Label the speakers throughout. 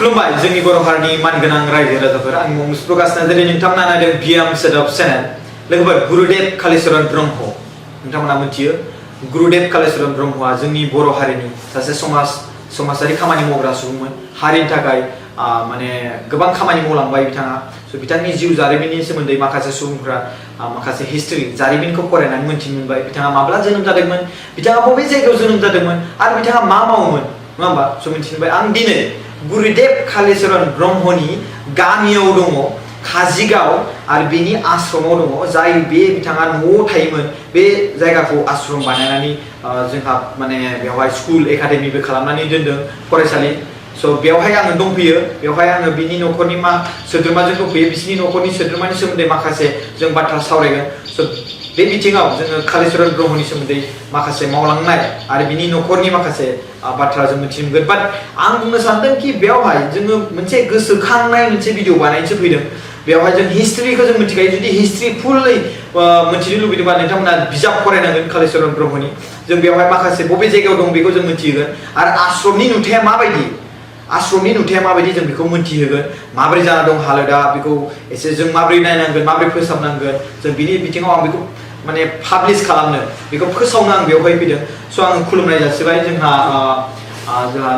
Speaker 1: खुलुमबाय जोंनि बर' हारिनि मानगोनां रायजो राजाफोर आं मुंस प्रकाश नार्जारि नोंथांमोना नायदों बिएम सोदोब चेनेल लोगोफोर गुरुदेव कालिचरण ब्रह्म नोंथांमोना मिथियो गुरुदेव कालिचरण ब्रह्मआ जोंनि बर' हारिनि सासे समाजारि खामानि मावग्रा सुबुंमोन हारिनि थाखाय माने गोबां खामानि मावलांबाय बिथाङा बिथांनि जिउ जारिमिननि सोमोन्दै माखासे सुबुंफोरा माखासे हिस्ट्रि जारिमिनखौ फरायनानै मोनथिनो मोनबाय बिथाङा माब्ला जोनोम जादोंमोन बिथाङा बबे जायगायाव जोनोम जादोंमोन आरो बिथाङा मा मावोमोन नङा होमबा मिथिनो मोनबाय आं दिनै गुरुदेव कालिचरण ब्रह्मनि गामियाव दङ काजिगाव आरो बेनि आश्रमाव दङ जाय बे बिथाङा न'आव थायोमोन बे जायगाखौ आश्रम बानायनानै जोंहा माने बेवहाय स्कुल एकाडेमिबो खालामनानै दोनदों फरायसालि बेवहाय आङो दंफैयो बेवहाय आङो बिनि न'खरनि सोद्रोमाजों दंफैयो बिसिनि न'खरनि सोद्रोमानि सोमोन्दै माखासे जों बाथ्रा सावरायगोन बे बिथिङाव जोङो कालिचरण ब्रह्मनि सोमोन्दै माखासे मावलांनाय आरो बिनि न'खरनि माखासे बाथ्रा जों मिथिनो मोनगोन बाट आं बुंनो सानदों कि बेवहाय जोङो मोनसे गोसोखांनाय मोनसे भिडिअ बानायनोसो फैदों बेवहाय जों हिस्ट्रिखौ जों मिथिखायो जुदि हिस्ट्रि फुललै मिथिनो लुबैदोंबा नोंथांमोना बिजाब फरायनांगोन कालिचरण ब्रह्मनि जों बेवहाय माखासे बबे जायगायाव दं बेखौ जों मिथिहोगोन आरो आश्रमनि नुथाया माबायदि आश्रमनि नुथाया माबायदि जों बेखौ मिथिहोगोन माबोरै जाना दं हालोदा बेखौ एसे जों माबोरै नायनांगोन माबोरै फोसाबनांगोन जों बिनि बिथिङाव आं बेखौ माने पाब्लिश खालामनो बेखौ फोसावनो आं बेवहाय फैदों आं खुलुमनाय जासिबाय जोंहा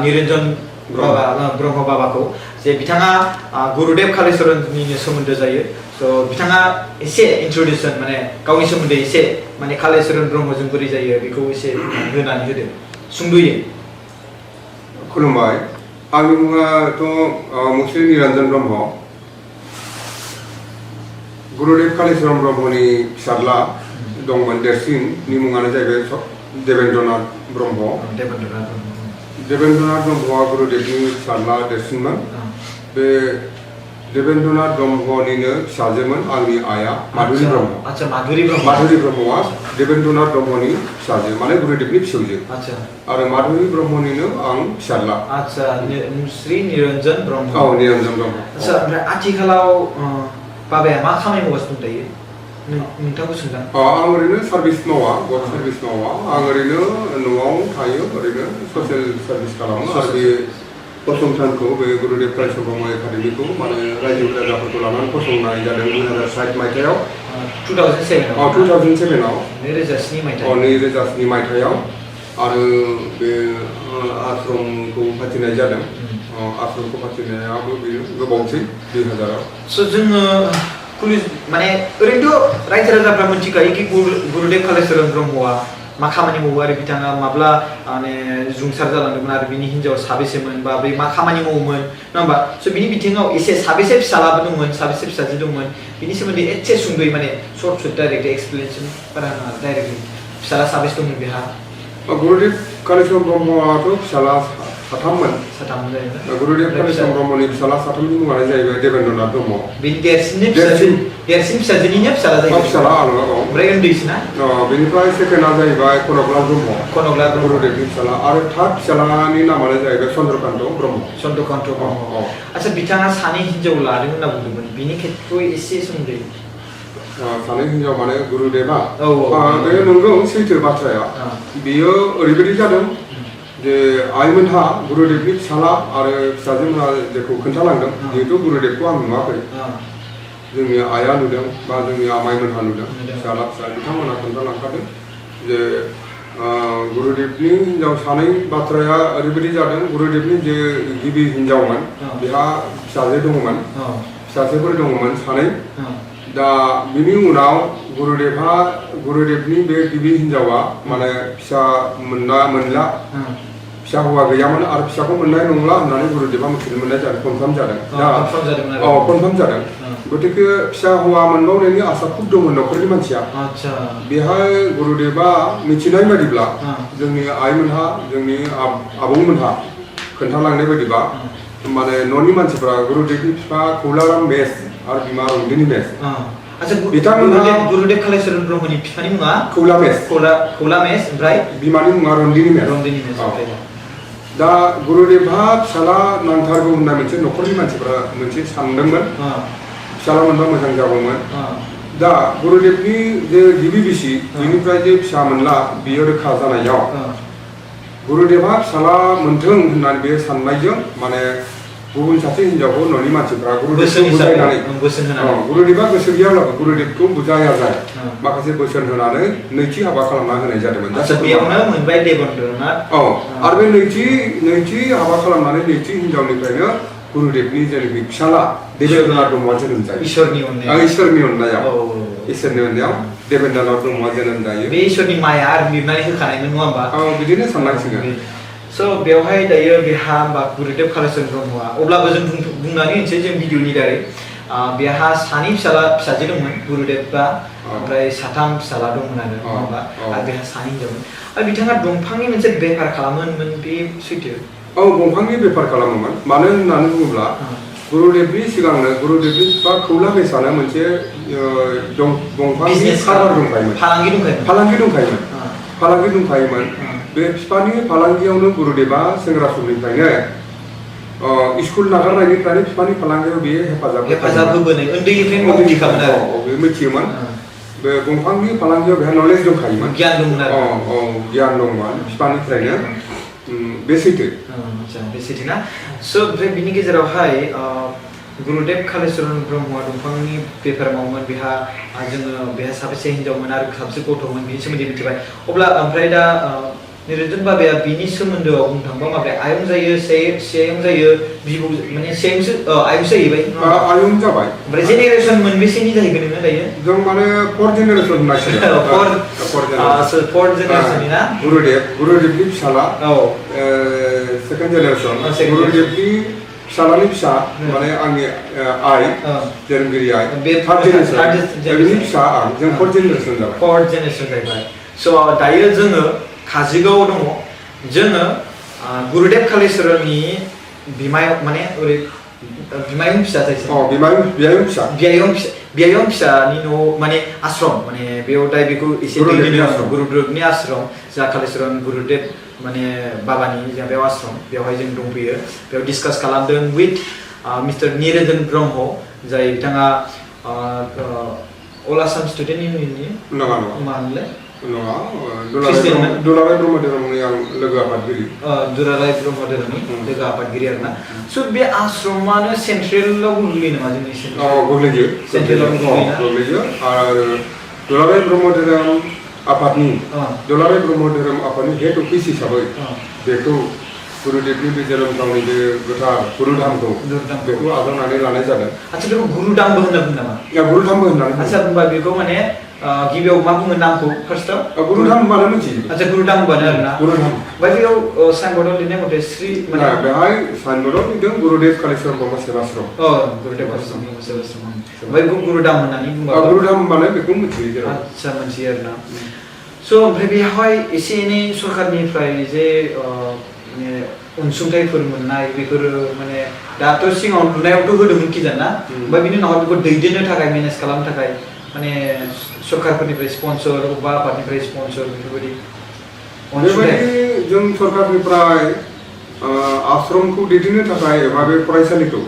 Speaker 1: निरन्जन ब्रह्म बाबाखौ जे बिथाङा गुरुदेव कालिचरणनिनो सोमोन्दो जायो बिथाङा एसे इन्ट्रडिउसन माने गावनि सोमोन्दै एसे माने कालिचरण ब्रह्मजों बोरै जायो बेखौ एसे होनानै होदो सुंद'यै
Speaker 2: खुलुमबाय आंनि मुङाथ' मुस्लिम निरन्जन ब्रह्म गुरुदेव कालिचरण ब्रह्मनि फिसाज्ला दंमोन देरसिननि मुङानो जाहैबाय देवेन्द्रनाथ ब्रह्म देवेन्द्रनाथ ब्रह्मआ गुरुदेवनि फिसाज्ला देरसिनमोन बे देवेन्द्रनाथ ब्रह्मनिनो फिसाजोमोन आंनि आइया माधुरि ब्रह्म माधुरि ब्रह्मआ देवेन्द्रनाथ ब्रह्मनि फिसाजो माने गुरुदेवनि फिसौजो आरो माधुरि ब्रह्मनिनो आं फिसाज्ला
Speaker 1: श्री निरन्जन ब्रह्म
Speaker 2: औ निरन्जन ब्रह्म
Speaker 1: ओमफ्राय आथिखालाव बाबाया मा खामानि मावगासिनो दायो नोंथांखौ सोंदां
Speaker 2: आं ओरैनो सार्भिस मावा गड सार्भिस मावा आं ओरैनो न'आव थायो ओरैनो ससियेल सार्भिस खालामो आरो बे फसंथानखौ बे गुरुदेव कालिचरण ब्रह्म एकाडेमिखौ माने रायजो राजाफोरखौ लानानै फसंनाय जादों 2007 मायथाइयाव 2007आव 2007 मायथाइयाव आरो बे आश्रमखौ फाथिनाय जादों आश्रमखौ फाथिनायाबो बेयो गोबावसै 2000आव
Speaker 1: जोङो माने ओरैनोथ' रायजो राजाफ्रा मिथिखायो कि गुरुदेव कालिचरण ब्रह्मआ मा खामानि मावो आरो बिथाङा माब्ला माने जुंसार जालांदोंमोन आरो बिनि हिन्जाव साबेसेमोन बा बै मा खामानि मावोमोन नङा होमबा बिनि बिथिङाव एसे साबेसे फिसालाबो दंमोन साबेसे फिसाजो दंमोन बिनि सोमोन्दै एसे सुंद'यै माने सर्ट डाइरेक्ट एक्सप्लेनेसन डाइरेक्टलि फिसाला साबेसे दंमोन बेहा
Speaker 2: गुरुदेव कालिचरण ब्रह्मआथ' फिसाला साथाममोन गुरुदेव कालिचरण ब्रह्मनि फिसाला साथामनि मुङानो जाहैबाय देवेन्द्रनाथ ब्रह्म
Speaker 1: बेनि देरसिन फिसाजोनिनो फिसाला जाहैबाय
Speaker 2: फिसाला आङो
Speaker 1: ओमफ्राय उन्दैसिना
Speaker 2: बेनिफ्राय सेकेन्डआ जाहैबाय कनकलाल ब्रह्म गुरुदेवनि फिसाला आरो थार्ड फिसालानि नामानो जाहैबाय चन्द्रकान्त ब्रह्म
Speaker 1: आচ্ছা बिथाङा सानै हिन्जाव लादों होनना बुंदोंमोन बिनि खेत्र'आव एसे सोमोन्दै
Speaker 2: सानै हिन्जाव माने गुरुदेवा बे नंगौ सैथो बाथ्राया बियो ओरैबायदि जादों जे आइमोनहा गुरुदेवनि फिसाला आरो फिसाजोमोनहा जेखौ खोन्थालांदों जिहेतु गुरुदेवखौ आं नुवाखै जोंनि आइया नुदों बा जोंनि आमाइमोनहा नुदों फिसाला बिथांमोनहा खोन्थालांखादों जे गुरुदेवनि हिन्जाव सानै बाथ्राया ओरैबायदि जादों गुरुदेवनि जे गिबि हिन्जावमोन बेहा फिसाजो दङमोन फिसाजोफोर दङमोन सानै दा बिनि उनाव गुरुदेवनि बे गिबि हिन्जावा माने फिसा मोनला फिसा हौवा गैयामोन आरो फिसाखौ मोननाय नंला होननानै गुरुदेवा मिथिनो मोननाय जादों कनफार्म जादों कनफार्म जादों गतिके फिसा हौवा मोनबावनायनि आसा खुब दंमोन न'खरनि मानसिया बेहाय गुरुदेवा मिथिनाय बायदिब्ला जोंनि आइमोनहा जोंनि आबौमोनहा खोन्थालांनाय बायदिबा माने न'नि मानसिफ्रा गुरुदेवनि बिफा खौलाराम मेस आरो बिमा रंदिनी मेस बिथांमोनहा
Speaker 1: गुरुदेव कालिचरण ब्रह्मनि बिफानि मुङा
Speaker 2: खौला मेस
Speaker 1: ओमफ्राय
Speaker 2: बिमानि मुङा रंदिनी मेस दा गुरुदेवहा फिसाला नांथारगौ होनना मोनसे न'खरनि मानसिफ्रा मोनसे सानदोंमोन फिसाला मोनबा मोजां जागौमोन दा गुरुदेवनि जे गिबि बिसि बिनिफ्राय जे फिसा मोनला बियो रोखा जानायाव गुरुदेवा फिसाला मोन्थों होननानै बे साननायजों माने गुबुन सासे हिनजावखौ न'नि मानसिफ्रा
Speaker 1: बोसोन
Speaker 2: गुरुदेबखौ
Speaker 1: हिसाबै
Speaker 2: बुजायनानै
Speaker 1: बोसोन होनानै
Speaker 2: गुरुदेबा गोसो गैयाब्लाबो गुरुदेबखौ बुजायाजाय माखासे बोसोन होनानै नैथि हाबा खालामना होनाय जादोंमोन।
Speaker 1: आच्छा बेयावनो मोनबाय देबन्द्रनाथ
Speaker 2: आरो बे नैथि हाबा खालामनानै नैथि हिनजावनिफ्रायनो गुरुदेबनि जेनाखि फिसाला देबेन्द्रनाथ ब्रह्मआ जोनोम जायो।
Speaker 1: इसोरनि अननायाव
Speaker 2: देबेन्द्रनाथ ब्रह्मआ जोनोम जायो।
Speaker 1: बे इसोरनि माया आरो लिरनानै होखानायमोन नङा होमबा?
Speaker 2: बिदिनो साननांसिगोन।
Speaker 1: स' बेवहाय दायो बेहा होमबा गुरुदेव कालिचरण ब्रह्मआ अब्लाबो जों बुंनानै होनोसै जों भिडिअनि दारै बेहा सानै फिसाजो दंमोन गुरुदेबआ ओमफ्राय साथाम फिसाला दंमोन आरो नङा होमबा? आरो बेहा सानै हिनजावमोन आरो बिथाङा दंफांनि मोनसे बेफार खालामोमोन बे सैथो?
Speaker 2: दंफांनि बेफार खालामोमोन। मानो होननानै बुङोब्ला गुरुदेबनि सिगांनो गुरुदेबनि बिफा खौला बेसानो मोनसे दंफांनि कारबार दंखायोमोन, फालांगि दंखायोमोन। बे बिफानि फालांगियावनो गुरुदेबा सेंग्रा समनिफ्रायनो स्कुल नागारनायनिफ्रायनो बिफानि फालांगियाव बेयो हेफाजाब
Speaker 1: होबोनाय उन्दैनिफ्रायनो मिथिखामोन आरो
Speaker 2: बे मिथियोमोन। बे दंफांनि फालांगियाव बेहा नलेज दंखायोमोन,
Speaker 1: गियान दंमोन आरो
Speaker 2: गियान दंमोन बिफानिफ्रायनो। बे सैथो।
Speaker 1: बे सैथो ना? स' ओमफ्राय बिनि गेजेरावहाय गुरुदेव कालिचरण ब्रह्मआ दंफांनि बेफार मावोमोन। बेहा साबेसे हिनजावमोन आरो साबेसे गथ'मोन बिनि सोमोन्दै मिथिबाय। अब्ला ओमफ्राय दा निरन्जन बाबाया बिनि सोमोन्दोआव बुंनो थाङोबा माबाया आयं जायो, सेयं जायो, बिबौ माने सेयंसो आयंसो जाहैबाय।
Speaker 2: आयं जाबाय।
Speaker 1: ओमफ्राय जेनेरेसन मोनबेसेनि जाहैगोन नोङो दायो?
Speaker 2: जों माने 4th जेनेरेसन होननांसिगोन।
Speaker 1: 4th जेनेरेसननि ना?
Speaker 2: गुरुदेबनि फिसाला 2nd जेनेरेसन, गुरुदेबनि फिसालानि फिसा माने आंनि आइ जोनोमगिरि आइ, 3rd जेनेरेसन, बिनि फिसा आं, जों 4th जेनेरेसन जाबाय।
Speaker 1: 4th जेनेरेसन जाहैबाय। स' दायो जोङो काजिगावआव दङ। जोङो गुरुदेव कालिचरणनि बिमायं माने ओरै बिमायं फिसा जायसै। बियायं फिसानि न' माने आश्रम माने बेयाव दायो बेखौ एसे गुरुदेबनि आश्रम जा कालिचरण गुरुदेब माने बाबानि जों बेयाव आश्रम बेवहाय जों दंफैयो। बेयाव डिसकास खालामदों विथ मिस्टार निरन्जन ब्रह्म जाय बिथाङा अल आसाम स्टुडेन्ट इउनियननि मामोनलाय?
Speaker 2: दुलाराय ब्रह्म धोरोमनि आं लोगो आफादगिरि।
Speaker 1: दुलाराय ब्रह्म धोरोमनि लोगो आफादगिरि आरोना। स' बे आश्रमानो सेन्ट्रेलाव गोग्लैयो नामा जोंनि
Speaker 2: गोग्लैयो। सेन्ट्रेलाव गोग्लैयो। आरो दुलाराय ब्रह्म धोरोम आफादनि हेड अफिस हिसाबै बेखौ गुरुदेबनि बे जोनोम गावनि बे गोथार गुरुधामखौ बेखौ आजावनानै लानाय जादों।
Speaker 1: आच्छा बेखौ गुरुधामबो होनना बुङो नामा?
Speaker 2: गुरुधामबो होननानै।
Speaker 1: आच्छा होनबा बेखौ माने गिबियाव मा बुङो नामखौ फार्स्टआव?
Speaker 2: गुरुधाम होनबानो मिथियो।
Speaker 1: आच्छा गुरुधाम होनबानो आरोना? गुरुधाम। ओमफ्राय बेयाव साइनबर्डआव लिरनाय मथे श्री माने
Speaker 2: बेहाय साइनबर्डआव लिरदों गुरुदेव कालिचरण ब्रह्म सेवाश्रम।
Speaker 1: गुरुदेव कालिचरण ब्रह्म सेवाश्रम। ओमफ्राय बेखौ गुरुधाम होननानै बुङो।
Speaker 2: गुरुधाम होनबानो बेखौ मिथियो।
Speaker 1: आच्छा मिथियो आरोना। स' ओमफ्राय बेवहाय एसे एनै सरकारनिफ्राय जे अनसुंथाइफोर मोननाय बेफोरो माने दाथ' सिगाङाव लुनायावथ' होदोंमोन किजान ना? ओमफ्राय बिनि उनाव बेखौ दैदेननो थाखाय मेनेज खालामनो थाखाय माने सरकारफोरनिफ्राय स्पन्सर बा आफादनिफ्राय स्पन्सर बेफोरबायदि
Speaker 2: जों सरकारनिफ्राय आश्रमखौ दैदेननो थाखाय एबा बे फरायसालिखौ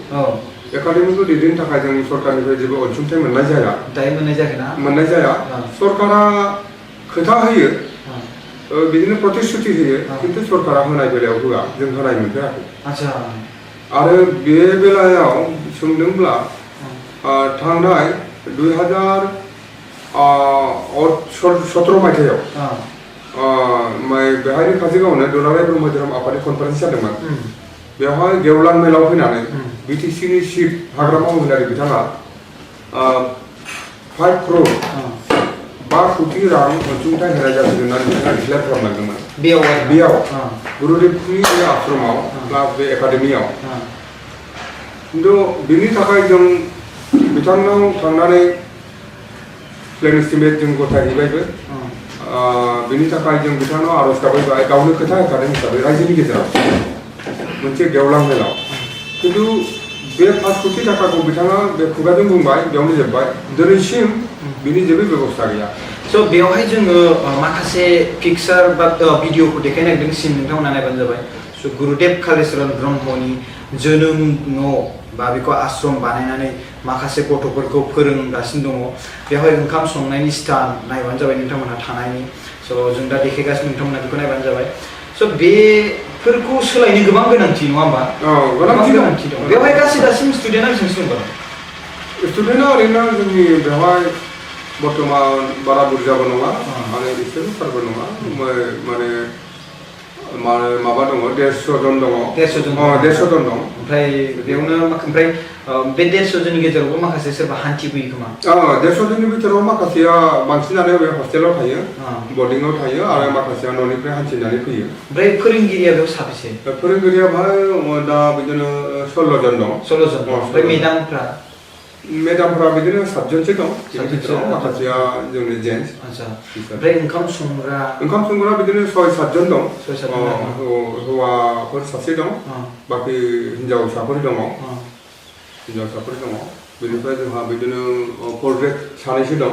Speaker 2: एकाडेमिखौ दैदेननो थाखाय जों सरकारनिफ्राय जेबो अनसुंथाइ मोननाय जाया।
Speaker 1: दायो मोननाय जायाखै ना? मोननाय
Speaker 2: जाया। सरकारा खोथा होयो, बिदिनो प्रतिश्रुति होयो, खिन्थु सरकारा होनाय बेलायाव होआ, जों होनाय मोनफेराखै।
Speaker 1: आच्छा।
Speaker 2: आरो बे बेलायाव सोंदोंब्ला थांनाय 2017 मायथाइयाव बेहायनो काजिगावनो दुलाराय ब्रह्म धोरोम आफादनि कनफारेन्स जादोंमोन। बेवहाय गेवलां मेलाव फैनानै बिटिसिनि चिफ हाग्रामा महिलारि बिथाङा 5 crore 5 कोटि रां अनसुंथाइ होनाय जागोन होननानै बिथाङा डिक्लेयार खालामलांदोंमोन। बेयाव गुरुदेबनि बे आश्रमाव बा बे एकाडेमियाव। खिन्थु बिनि थाखाय जों बिथांनाव थांनानै प्लेन एस्टिमेट जों गथायहैबायबो। बिनि थाखाय जों बिथांनाव आर'ज गाबैबाय, गावनो खोथा होखादों हिसाबै रायजोनि गेजेराव मोनसे गेवलां मेलाव। खिन्थु बे 5 कोटि थाखाखौ बिथाङा बे खुगाजों बुंबाय, बेयावनो जोब्बाय। दिनैसिम बिनि जेबो बेबस्था गैया। स'
Speaker 1: बेवहाय जोङो माखासे पिक्चार बा भिडिअखौ देखायनो नागिरदों, नोंथांमोना नायबानो जाबाय। स' गुरुदेव कालिचरण ब्रह्मनि जोनोम न' बा बेखौ आश्रम बानायनानै माखासे गथ'फोरखौ फोरोंगासिनो दङ। बेवहाय ओंखाम संनायनि स्टान नायबानो जाबाय नोंथांमोनहा थानायनि। स' जों दा देखायगासिनो, नोंथांमोना बेखौ नायबानो जाबाय। स' बेफोरखौ सोलायनो गोबां गोनांथि नङा होमबा?
Speaker 2: गोनांथि
Speaker 1: दं। बेवहाय गासै दासिम स्टुडेन्टआ बेसेबांसो दं?
Speaker 2: स्टुडेन्टआ ओरैनो जोंनि बेवहाय बर्थमान बारा बुरजाबो नङा माने एसेबो सारबो नङा माने माबा दङ 150 जन दङ 150 जन दं
Speaker 1: ओमफ्राय बेयावनो ओमफ्राय बे 150 जननि गेजेरावबो माखासे सोरबा हान्थिफैयो खोमा
Speaker 2: 150 जननि बिथोराव माखासेया बांसिनानो बे हस्टेलाव थायो बर्डिंआव थायो आरो माखासेया न'निफ्राय हान्थिनानै फैयो
Speaker 1: ओमफ्राय फोरोंगिरिया बेयाव साबेसे
Speaker 2: फोरोंगिरिया बाहाय दा बिदिनो 16 जन दं
Speaker 1: 16 जन ओमफ्राय मेडामफ्रा
Speaker 2: बिदिनो 7 जनसो दं माखासेया जोंनि जेन्टस
Speaker 1: ओमफ्राय ओंखाम संग्रा बिदिनो 6-7 जन दं हौवाफोर सासे दं बाखि हिनजावसाफोर दङ बेनिफ्राय जोंहा बिदिनो पर्ट्रेट सानैसो दं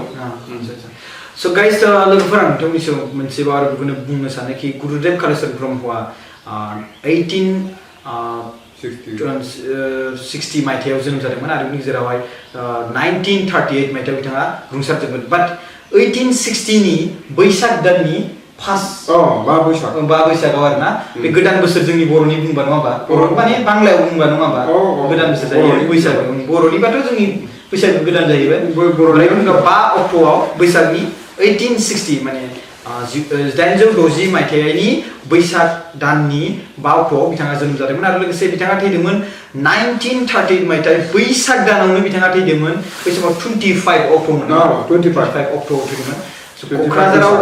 Speaker 1: स' गाइस लोगोफोर आं नोंथांनिसिम मोनसे बार बेखौनो बुंनो सानो कि गुरुदेव कालिचरण ब्रह्मआ 1860 मायथाइयाव जोनोम जादोंमोन आरो बिनि गेजेरावहाय 1938 मायथाइयाव बिथाङा रुंसारदोंमोन बाट 1860 नि बैसाग दाननि बा बैसागाव आरोना बे गोदान बोसोर जोंनि बर'नि बुंबा नङा होमबा माने बांलायाव बुंबा नङा होमबा गोदान बोसोर जायो बैसागो बर'निबाथ' जोंनि बैसागो गोदान जाहैबाय 5 अक्ट'आव बैसागनि 1860 माने 1860 मायथाइनि बैसाग दाननि 5 अक्ट'आव बिथाङा जोनोम जादोंमोन आरो लोगोसे बिथाङा थैदोंमोन 1938 मायथाइ बैसाग दानावनो बिथाङा थैदोंमोन बै समाव 25 अक्ट'मोन 25 अक्ट'आव थैदोंमन क'क्राझाराव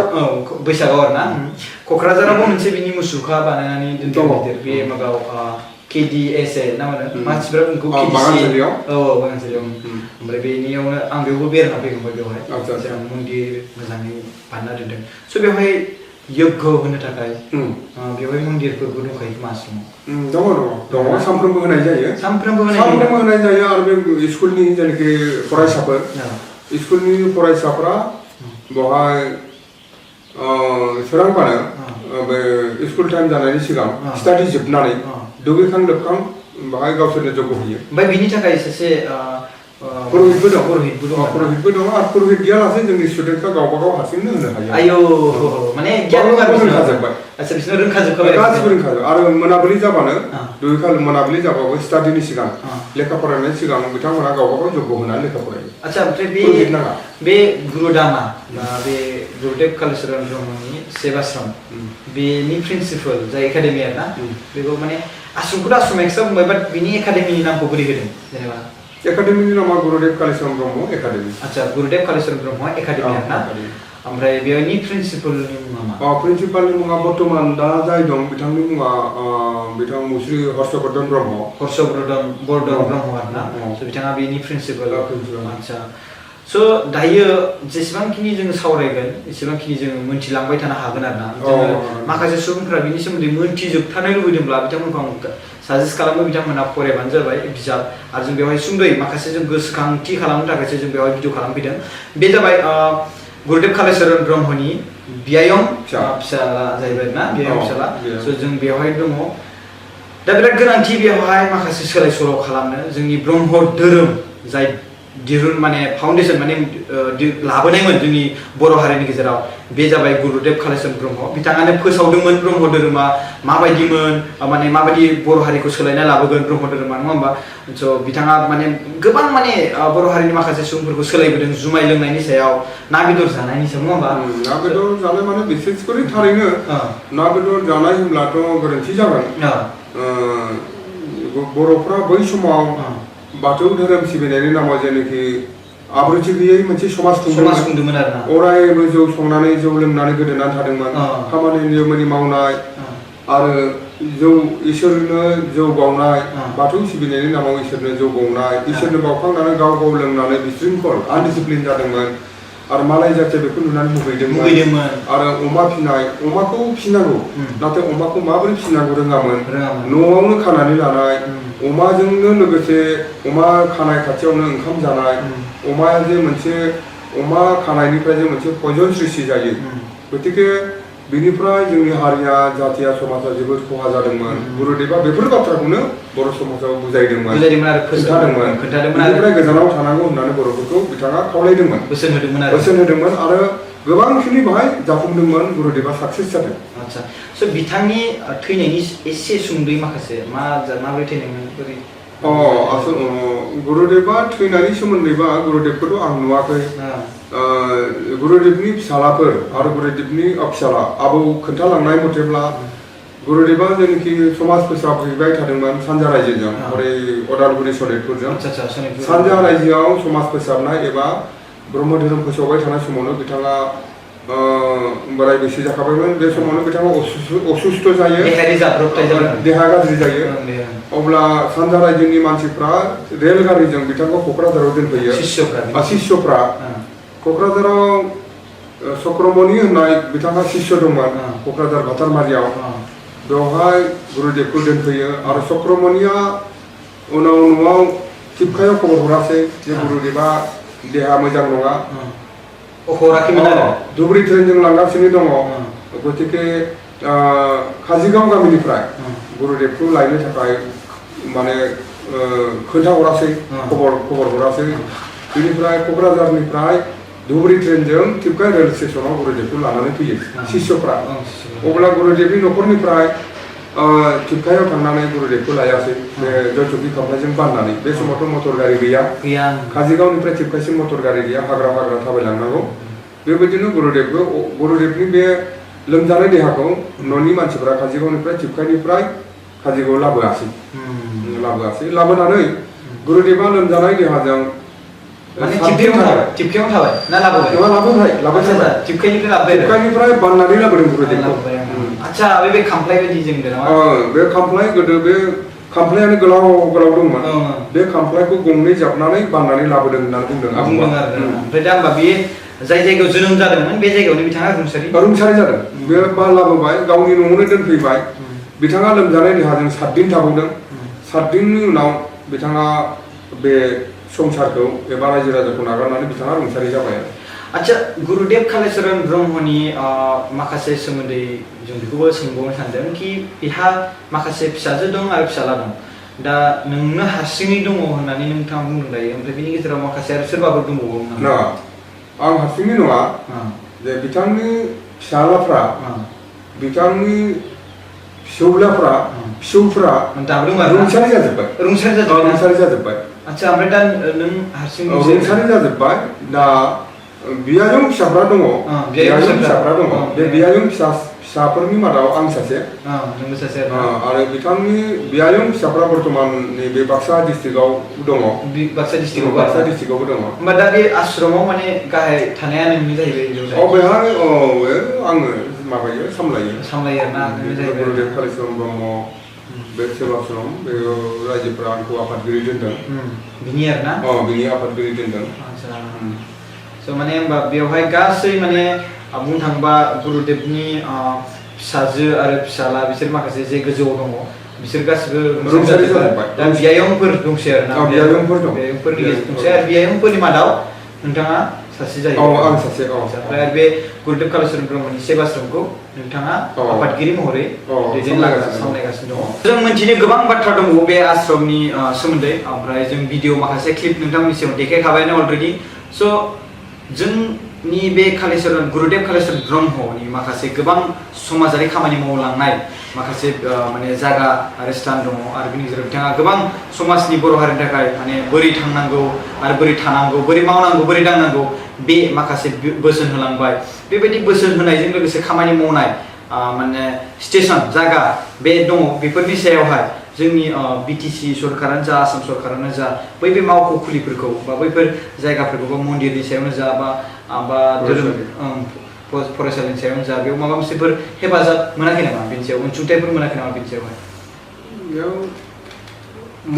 Speaker 1: बैसागाव आरोना क'क्राझारावबो मोनसे बिनि मुसुखा बानायनानै दोनदों बे माबायाव KDSA ना मानसिफ्रा बुंखौ
Speaker 2: बागानसालियाव
Speaker 1: ओमफ्राय बेनियावनो आं बेयावबो बेरायना फैगोमोन बेवहाय मन्दिर मोजाङै बानायना दोनदों स' बेवहाय यज्ञ होनो थाखाय बेवहाय मन्दिरफोरबो दंखायो खोमा
Speaker 2: दङ सानफ्रोमबो होनाय जायो आरो बे स्कुलनि जेनाखि फरायसाफोरा बेवहाय सोरांबानो बे स्कुल टाइम जानायनि सिगां स्टाडि जोबनानै दुगैखां लोबखां बाहाय गावसोरनो जग्य होयो
Speaker 1: ओमफ्राय बिनि थाखाय सासे
Speaker 2: पुर'हितबो दं आरो पुर'हित गैयालासे जोंनि स्टुडेन्टफ्रा गावबा गाव हारसिंनो होनो हायो
Speaker 1: आयौ माने गियान रोंखाजोब्बाय आচ্ছা बिसोर रोंखाजोबखाबाय
Speaker 2: गासिबो रोंखाजोब आरो मोनाबिलि जाबानो मोनाबिलि जाबाबो स्टाडिनि सिगां लेखा फरायनायनि सिगां बिथांमोना गावबा गाव जग्य होनानै लेखा फरायो
Speaker 1: आচ্ছা ओमफ्राय बे गुरुदामा बे गुरुदेव कालिचरण ब्रह्मनि सेवाश्रम बेनि प्रिन्सिपाल जाय एकाडेमि आरोना बेखौ माने आश्रमखौथ' आश्रम एक्सट्रा बुंबाय बाट बिनि एकाडेमिनि नामखौ बोरै होदों जेनेबा
Speaker 2: एकाडेमिनि नामा गुरुदेव कालिचरण ब्रह्म एकाडेमि
Speaker 1: आচ্ছা गुरुदेव कालिचरण ब्रह्म एकाडेमि आरोना ओमफ्राय बेनि प्रिन्सिपालनि मुङा मा
Speaker 2: प्रिन्सिपालनि मुङा बर्तमान दा जाय दं बिथांनि मुङा बिथां मुस्रि हर्षवर्धन ब्रह्म
Speaker 1: ब्रह्म आरोना स' बिथाङा बेनि प्रिन्सिपाल आচ্ছা स' दायो जेसेबांखिनि जोङो सावरायगोन एसेबांखिनि जोङो मोनथिलांबाय थानो हागोन आरोना जोङो माखासे सुबुंफोरा बिनि सोमोन्दै मोनथिजोबथानो लुबैदोंब्ला बिथांमोनखौ आं साजेस्ट खालामो बिथांमोना फरायबानो जाबाय बिजाब आरो जों बेवहाय सुंद'यै माखासे जों गोसोखांथि खालामनो थाखायसो जों बेवहाय भिडिअ खालामफैदों बे जाबाय गुरुदेव कालिचरण ब्रह्मनि बियायं फिसाला जाहैबाय ना बियायं फिसाला स' जों बेवहाय दङ दा बिराद गोनांथि बेवहाय माखासे सोलाय सोल' खालामनो जोंनि ब्रह्म धोरोम जाय माने फाउन्डेसन माने लाबोनायमोन जोंनि बर' हारिनि गेजेराव बे जाबाय गुरुदेव कालिचरण ब्रह्म बिथाङानो फोसावदोंमोन ब्रह्म धोरोमा माबायदिमोन माने माबायदि बर' हारिखौ सोलायना लाबोगोन ब्रह्म धोरोमा नङा होमबा स' बिथाङा माने गोबां माने बर' हारिनि माखासे सुबुंफोरखौ सोलायबोदों जुमाय लोंनायनि सायाव ना बेदर जानायनि सायाव नङा होमबा
Speaker 2: ना बेदर जानाय माने बिसेसकरि थारैनो ना बेदर जानाय होनब्लाथ' गोरोन्थि जागोन बर'फ्रा बै समाव बाथौ धोरोम सिबिनायनि नामाव जेनाखि आब्रुथि गैयै मोनसे समाज खुंदोंमोन आरोना अरायबो जौ संनानै जौ लोंनानै गोदोनानै थादोंमोन खामानि मावनाय आरो इसोरनो जौ बावनाय बाथौ सिबिनायनि नामाव इसोरनो जौ बावनाय इसोरनो बावखांनानै गाव लोंनानै बिस्रिंखल आनडिसिप्लिन जादोंमोन आरो मालाय जाथिया बेखौ नुनानै मुगैदोंमोन आरो अमा फिनाय अमाखौ फिनांगौ नाथाय अमाखौ माबोरै फिनांगौ रोङामोन न'आवनो खानानै लानाय अमाजोंनो लोगोसे अमा खानाय खाथियावनो ओंखाम जानाय अमाया जे मोनसे अमा खानायनिफ्राय जे मोनसे पयजन सृष्टि जायो गतिके बेनिफ्राय जोंनि हारिया जातिया समाजा जोबोद खहा जादोंमोन गुरुदेबा बेफोर बाथ्राखौनो बर' समाजाव बुजायदोंमोन आरो खोन्थादोंमोन बेनिफ्राय गोजानाव थानांगौ होननानै बर'फोरखौ बिथाङा खावलायदोंमोन बोसोन होदोंमोन आरो गोबांखिनि बाहाय जाफुंदोंमोन गुरुदेबा साक्सेस जादों
Speaker 1: आच्छा स' बिथांनि थैनायनि एसे सुंद'यै माखासे माबोरै थैनायमोन बोरै
Speaker 2: आसल गुरुदेबा थैनायनि सोमोन्दैबा गुरुदेबखौथ' आं नुवाखै गुरुदेबनि फिसालाफोर आरो गुरुदेबनि फिसाला आबौ खोन्थालांनाय मथेब्ला गुरुदेबा जेनाखि समाज फोसाबहैबाय थादोंमोन सानजा रायजोजों ओरै अदालगुरि सनितपुरजों सानजा रायजोआव समाज फोसाबनाय एबा ब्रह्म धोरोम फोसावबाय थानाय समावनो बिथाङा बोराय बैसो जाखाबायमोन बे समावनो बिथाङा असुस्थ' जायो देहा गाज्रि जायो अब्ला सानजा रायजोनि मानसिफ्रा रेलगारिजों बिथांखौ क'क्राझाराव दोनफैयो शिष्यफ्रा क'क्राझाराव चक्रमणि होननाय बिथाङा शिष्य दंमोन क'क्राझार भातारमारियाव बेवहाय गुरुदेबखौ दोनफैयो आरो चक्रमणिया उनाव न'आव टिपकायाव खबर हरासै जे गुरुदेबा देहा मोजां नङा धुबुरी ट्रेनजों लांगासिनो दङ गतिके काजिगाव गामिनिफ्राय गुरुदेबखौ लायनो थाखाय माने खोन्थाहरासै खबर हरासै बेनिफ्राय क'क्राझारनिफ्राय धुबुरी ट्रेनजों टिपका रेल स्टेशनाव गुरुदेबखौ लानानै फैयो शिष्यफ्रा अब्ला गुरुदेबनि न'खरनिफ्राय टिपकायाव थांनानै गुरुदेबखौ लायासै बे जयचबि खामफ्लायजों बाननानै बे समावथ' मटर गारि गैया काजिगावनिफ्राय टिपकासिम मटर गारि गैया हाग्रा थाबायलांनांगौ बेबायदिनो गुरुदेबनि बे लोमजानाय देहाखौ न'नि मानसिफ्रा काजिगावनिफ्राय टिपकानिफ्राय काजिगाव लाबोआसै लाबोनानै गुरुदेबा लोमजानाय देहाजों टिपकानिफ्राय बाननानै लाबोदों गुरुदेबखौ
Speaker 1: आच्छा बे खामफ्लाय बायदि जों
Speaker 2: बे खामफ्लाय गोदो बे खामफ्लायानो गोलाव दंमोन बे खामफ्लायखौ गंनै जाबनानै बाननानै लाबोदों होननानै बुंदों
Speaker 1: ओमफ्राय दा होमबा बे जाय जायगायाव जोनोम जादोंमोन बे जायगायावनो बिथाङा
Speaker 2: रुंसारि जादों बे लाबोबाय गावनि न'आवनो दोनफैबाय बिथाङा लोमजानाय देहाजों 7 दिन थाबावदों 7 दिननि उनाव बिथाङा बे संसारखौ एबा रायजो राजाखौ नागारनानै बिथाङा रुंसारि जाबाय
Speaker 1: आच्छा गुरुदेव कालिचरण ब्रह्मनि माखासे सोमोन्दै जों बेखौबो सोंबावनो सानदों कि बिहा माखासे फिसाजो दं आरो फिसाला दं दा नोंनो हारसिङै दङ होननानै नोंथाङा बुंदों दायो ओमफ्राय बिनि गेजेराव माखासे आरो सोरबाफोर दंबावो
Speaker 2: नामा आं हारसिङै नङा जे बिथांनि फिसालाफ्रा बिथांनि फिसौफ्रा रुंसारि जाजोब्बाय
Speaker 1: आच्छा ओमफ्राय दा नों हारसिं
Speaker 2: रुंसारि जाजोब्बाय दा बियायं फिसाफ्रा दङ बे बियायं फिसाफोरनि मादाव आं सासे आरो बिथांनि बियायं फिसाफ्रा बर्तमान नैबे बाक्सा डिस्ट्रिक्टआव दङ
Speaker 1: बाक्सा डिस्ट्रिक्टआवबो दङ होमबा दा बे आश्रमाव माने गाहाय थानाया नोंनि जाहैबाय
Speaker 2: बेहाय आङो माबायो सामलायो
Speaker 1: आरोना
Speaker 2: गुरुदेव कालिचरण ब्रह्म बे सेवाश्रम बे रायजोफोरा आंखौ आफादगिरि दोनदों
Speaker 1: बिनि आरोना
Speaker 2: बिनि आफादगिरि दोनदों
Speaker 1: स' माने होमबा बेवहाय गासै माने बुंनो थाङोबा गुरुदेबनि फिसाजो आरो फिसाला बिसोर माखासे जे गोजौआव दङ बिसोर गासिबो रुंसारि जाजोब्बाय दा बियायंफोर दंसै आरोना बियायंफोरनि गेजेराव दंसै आरो बियायंफोरनि मादाव नोंथाङा सासे जायो
Speaker 2: आं सासे
Speaker 1: ओमफ्राय बे गुरुदेव कालिचरण ब्रह्मनि सेवाश्रमखौ नोंथाङा आफादगिरि महरै सामलायगासिनो दङ जों मोनथिनो गोबां बाथ्रा दंबावो बे आश्रमनि सोमोन्दै ओमफ्राय जों भिडिअ माखासे क्लिप नोंथांमोननि सिगाङाव देखायखाबायानो अलरेडि स' जोंनि बे गुरुदेव कालिचरण ब्रह्मनि माखासे गोबां समाजारि खामानि मावलांनाय माखासे माने जायगा आरो स्थान दङ आरो बेनि गेजेराव बिथाङा गोबां समाजनि बर' हारिनि थाखाय माने बोरै थांनांगौ आरो बोरै थानांगौ बोरै मावनांगौ बोरै दांनांगौ बे माखासे बोसोन होलांबाय बेबायदि बोसोन होनायजों लोगोसे खामानि मावनाय माने स्टेशन जायगा बे दङ बेफोरनि सायावहाय जोंनि बिटिसि सरकारानो जा आसाम सरकारानो जा बैबे मावख'खुलिफोरखौ बा बैफोर जायगाफोरखौ बा मन्दिरनि सायावनो जा बा धोरोम फरायसालिनि सायावनो जा बेयाव माबा मोनसेफोर हेफाजाब मोनाखै नामा बेनि सायाव अनसुंथाइफोर मोनाखै नामा बेनि सायावहाय
Speaker 2: बेयाव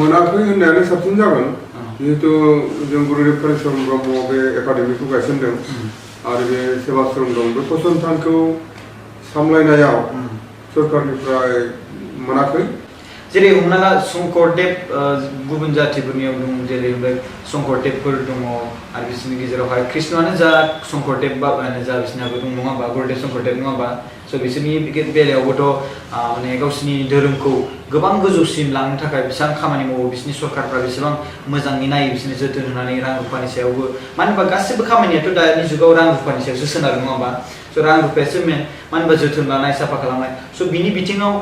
Speaker 2: मोनाखै होननायानो साबसिन जागोन जिहेतु जों गुरुदेव कालिचरण ब्रह्म बे एकाडेमिखौ गायसनदों आरो बे सेवाश्रम दं बे फसंथानखौ सामलायनायाव सरकारनिफ्राय मोनाखै
Speaker 1: जेरै हमना ला शंकरदेव गुबुन जाथिफोरनियाव दं जेरै शंकरदेवफोर दङ आरो बिसोरनि गेजेरावहाय कृष्णआनो जा शंकरदेव बाबायानो जा बिसोरनाबो दं नङा होमबा गुरुदेव शंकरदेव नङा होमबा स' बिसोरनि बेलायावबोथ' माने गावसिनि धोरोमखौ गोबां गोजौसिम लांनो थाखाय बेसेबां खामानि मावो बिसोरनि सरकारफ्रा बेसेबां मोजाङै नायो बिसोरनि जोथोन होनानै रां रुफानि सायावबो मानो होनबा गासिबो खामानियाथ' दानि जुगाव रां रुफानि सायावसो सोनारो नङा होमबा स' रां रुफायासो मेन मानो होनबा जोथोन लानाय साफा खालामनाय स' बिनि बिथिङाव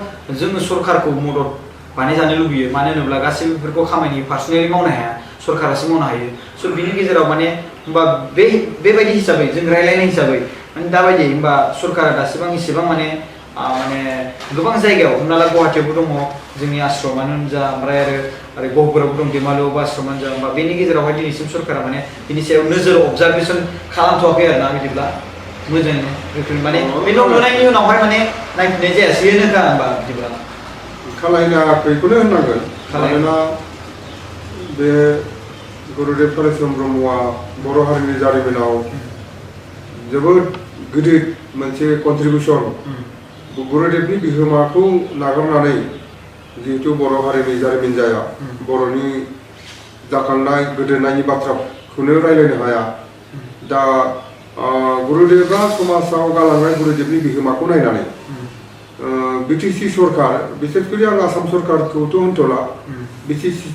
Speaker 1: जोङो सरकारखौ मदद बानायजानो लुबैयो मानो होनोब्ला गासिबो बेफोरखौ खामानि पार्सनेलि मावनो हाया सरकारासो मावनो हायो स' बिनि गेजेराव माने होमबा बेबायदि हिसाबै जों रायलायनाय हिसाबै माने दाबायदि होमबा सरकारा दासिबां इसेबां माने गोबां जायगायाव हमना ला गुवाहाटियावबो दङ जोंनि आश्रमानो जा ओमफ्राय आरो गहपुरावबो दं दैमालुआवबो आश्रमानो जा होमबा बेनि गेजेरावहाय दिनैसिम सरकारा माने बिनि सायाव नोजोर अबजारभेसन खालामथ'वाखै आरोना बिदिब्ला मोजाङै माने बे न' लुनायनि उनावहाय माने नायफिननाय जायासै होनोखा होमबा बिदिब्ला
Speaker 2: खालायनाखैखौनो होननांगोन मानोना बे गुरुदेव कालिचरण ब्रह्मआ बर' हारिनि जारिमिनाव जोबोद गिदिर मोनसे कन्ट्रिबिउसन गुरुदेवनि बिहोमाखौ नागारनानै जिहेतु बर' हारिनि जारिमिन जाया बर'नि जाखांनाय गोदोनायनि बाथ्राखौनो रायलायनो हाया दा गुरुदेवा समाजाव गालांनाय गुरुदेवनि बिहोमाखौ नायनानै BTC सरकार बिसेसकरि आं आसाम सरकारखौथ' होनथ'ला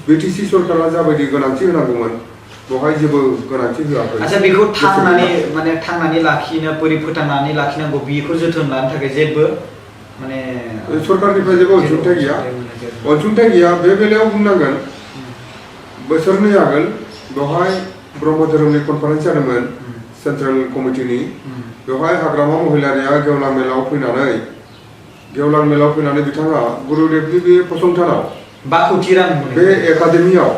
Speaker 2: BTC सरकारा जाबायदि गोनांथि होनांगौमोन बेवहाय जेबो गोनांथि होआखै
Speaker 1: आच्छा बेखौ थांनानै लाखिनो बोरै फोथांनानै लाखिनांगौ बेखौ जोथोन लानो थाखाय जेबो माने
Speaker 2: सरकारनिफ्राय जेबो अनसुंथाइ गैया बे बेलायाव बुंनांगोन बोसोरनै आगोल बेवहाय ब्रह्म धोरोमनि कनफारेन्स जादोंमोन सेन्ट्रेल कमिटिनि बेवहाय हाग्रामा महिलारिया गेवलां मेलाव फैनानै बिथाङा गुरुदेवनि बे फसंथानाव बे एकाडेमियाव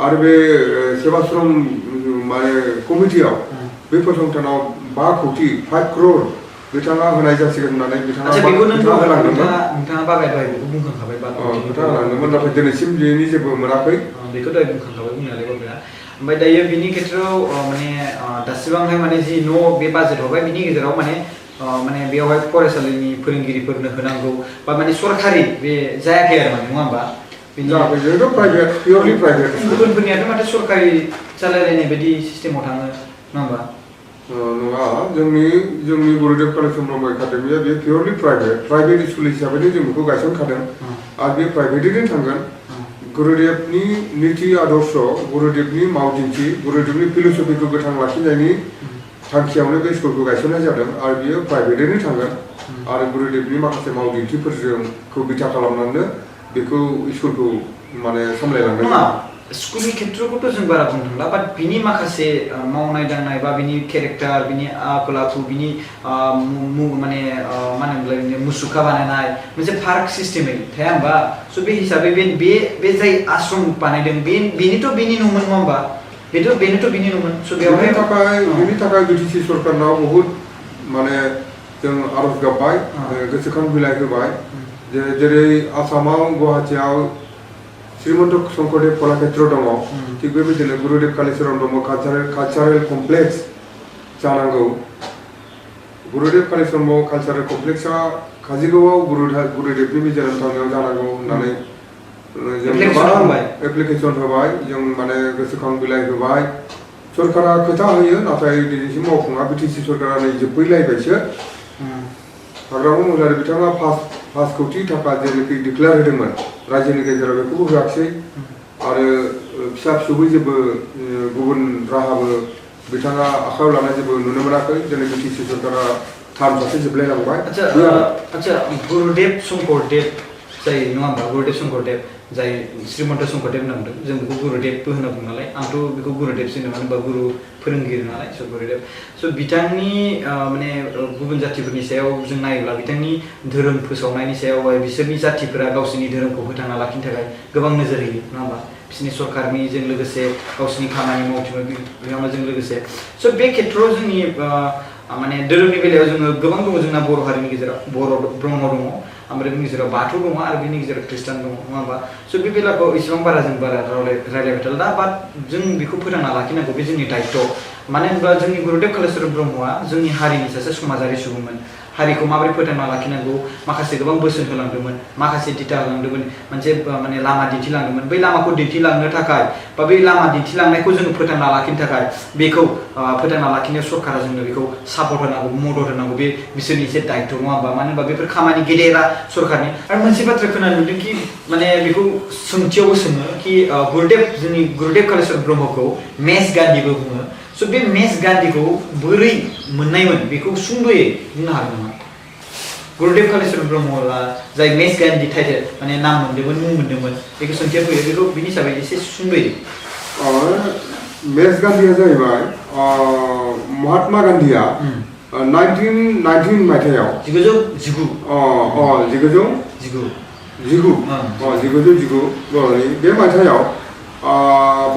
Speaker 2: आरो बे सेवाश्रम माने कमिटियाव बे फसंथानाव 5 कोटि 5 करोड़ बिथाङा होनाय जासिगोन होननानै बिथाङा होलांदोंमोन नाथाय दिनैसिम बेनि जेबो मोनाखै
Speaker 1: बेखौ दहाय बुंखांखाबाय बुंनायालाय बाबाया ओमफ्राय दायो बिनि खेथ्रआव माने दासिबांहाय माने जि न' बे बाजेट हरबाय बिनि गेजेराव माने बेयावहाय फरायसालिनि फोरोंगिरिफोरनो होनांगौ बा माने सरकारि बे जायाखै आरो माने नङा होमबा
Speaker 2: प्राइभेट पियरलि प्राइभेट
Speaker 1: गुबुनफोरनियाथ' माथो सरकारि सालायलायनाय बायदि सिस्टेमाव थाङो नङा होमबा
Speaker 2: नङा जोंनि गुरुदेव कालिचरण ब्रह्म एकाडेमिया बे पियरलि प्राइभेट स्कुल हिसाबैनो जों बेखौ गायसनखादों आरो बे प्राइभेटैनो थांगोन गुरुदेवनि नीति आदर्श गुरुदेवनि मावदिन्थि गुरुदेवनि फिलसफिखौ गोथां लाखिनायनि थांखियावनो बे स्कुलखौ गायसननाय जादों आरो बियो प्राइभेटैनो थांगोन आरो गुरुदेवनि माखासे मावदिन्थिफोरजोंखौ बिथा खालामनानै बेखौ स्कुलखौ माने सामलायलांनाय
Speaker 1: स्कुलनि खेथ्रखौथ' जों बारा बुंनो थांला बाट बिनि माखासे मावनाय दांनाय बा बिनि केरेक्टार बिनि आखल आखु बिनि माने मा होनोमोनलाय मुसुखा बानायनाय मोनसे पार्क सिस्टेमै थाया होमबा स' बे हिसाबै बे जाय आश्रम बानायदों बेनोथ' बिनि नङमोन नङा होमबा बेनोथ' बिनि नङमोन स'
Speaker 2: बेनि थाखाय BTC सरकारनाव बहुद माने जों आरज गाबबाय गोसोखां बिलाइ होबाय जेरै आसामाव गुवाहाटियाव श्रीमन्त शंकरदेव कलाक्षेत्र दङ थिग बेबायदिनो गुरुदेव कालिचरण ब्रह्म कालचारेल कमप्लेक्स जानांगौ गुरुदेव कालिचरण ब्रह्म कालचारेल कमप्लेक्सआ काजिगावआव गुरुदेवनि जोनोम थावनियाव जानांगौ होननानै जों गोबां एप्लिकेसन होबाय जों माने गोसोखां बिलाइ होबाय सरकारा खोथा होयो नाथाय दिनैसिम मावफुङा BTC सरकारा नै जोबफैलायबायसो हाग्रामा महिलारि बिथाङा 5 कोटि थाखा जेरैखि डिक्लेयार होदोंमोन रायजोनि गेजेराव बेखौबो होआखिसै आरो फिसा फिसौबो जेबो गुबुन राहाबो बिथाङा आखायाव लानाय जेबो नुनो मोनाखै दिनै BTC सरकारा थाम सासे जोबलायलांबाय
Speaker 1: आच्छा गुरुदेव शंकरदेव जाय नङा होमबा गुरुदेव शंकरदेव जाय श्रीमन्त शंकरदेव होनना बुंदों जों बेखौ गुरुदेवबो होनना बुङो नालाय आंथ' बेखौ गुरुदेवसो होनो मानो होनबा गुरु फोरोंगिरि नालाय स' गुरुदेव स' बिथांनि माने गुबुन जाथिफोरनि सायाव जों नायोब्ला बिथांनि धोरोम फोसावनायनि सायाव बिसोरनि जाथिफोरा गावसोरनि धोरोमखौ फोथांना लाखिनो थाखाय गोबां नोजोर होयो नङा होमबा बिसोरनि सरकारनिजों लोगोसे गावसोरनि खामानि मावथिंनायजों लोगोसे स' बे खेथ्रआव जोंनि माने धोरोमनि बेलायाव जोङो गोबां दङ जोंना बर' हारिनि गेजेराव बर' ब्रह्म दङ ओमफ्राय बेनि गेजेराव बाथौ दङ आरो बेनि गेजेराव ख्रिस्टान दङ नङा होमबा स' बे बेलाखौ इसेबां बारा जों रायलायबाय थाला दा बाट जों बेखौ फोथांना लाखिनांगौ बे जोंनि दायित्व मानो होनब्ला जोंनि गुरुदेव कालिचरण ब्रह्मआ जोंनि हारिनि सासे समाजारि सुबुंमोन हारिखौ माबोरै फोथांना लाखिनांगौ माखासे गोबां बोसोन होलांदोंमोन माखासे दिथा होलांदोंमोन मोनसे माने लामा दिन्थिलांदोंमोन बै लामाखौ दिन्थिलांनो थाखाय बा बै लामा दिन्थिलांनायखौ जोङो फोथांना लाखिनो थाखाय बेखौ फोथांना लाखिनायाव सरकारा जोंनो बेखौ सापर्ट होनांगौ मदद होनांगौ बे बिसोरनि एसे दायित्व नङा होमबा मानो होनबा बेफोर खामानि गेदेरा सरकारनि आरो मोनसे बाथ्रा खोनानो मोनदों कि माने बेखौ सोंथियावबो सोङो कि जोंनि गुरुदेव कालिचरण ब्रह्मखौ मेस गान्धीबो बुङो स' बे मेस गान्धीखौ बोरै मोननायमोन बेखौ सुंद'यै बुंनो हागोन नामा गुरुदेव कालिचरण ब्रह्मआ जाय मेस गान्धी टाइटेल माने नाम मोन्दोंमोन मुं मोन्दोंमोन बेखौ सोंथिया फैयो बेखौ बिनि हिसाबै एसे सुंद'यै
Speaker 2: मेस गान्धीया जाहैबाय महात्मा गान्धीया 1919 मायथाइयाव 1919 बे मायथाइयाव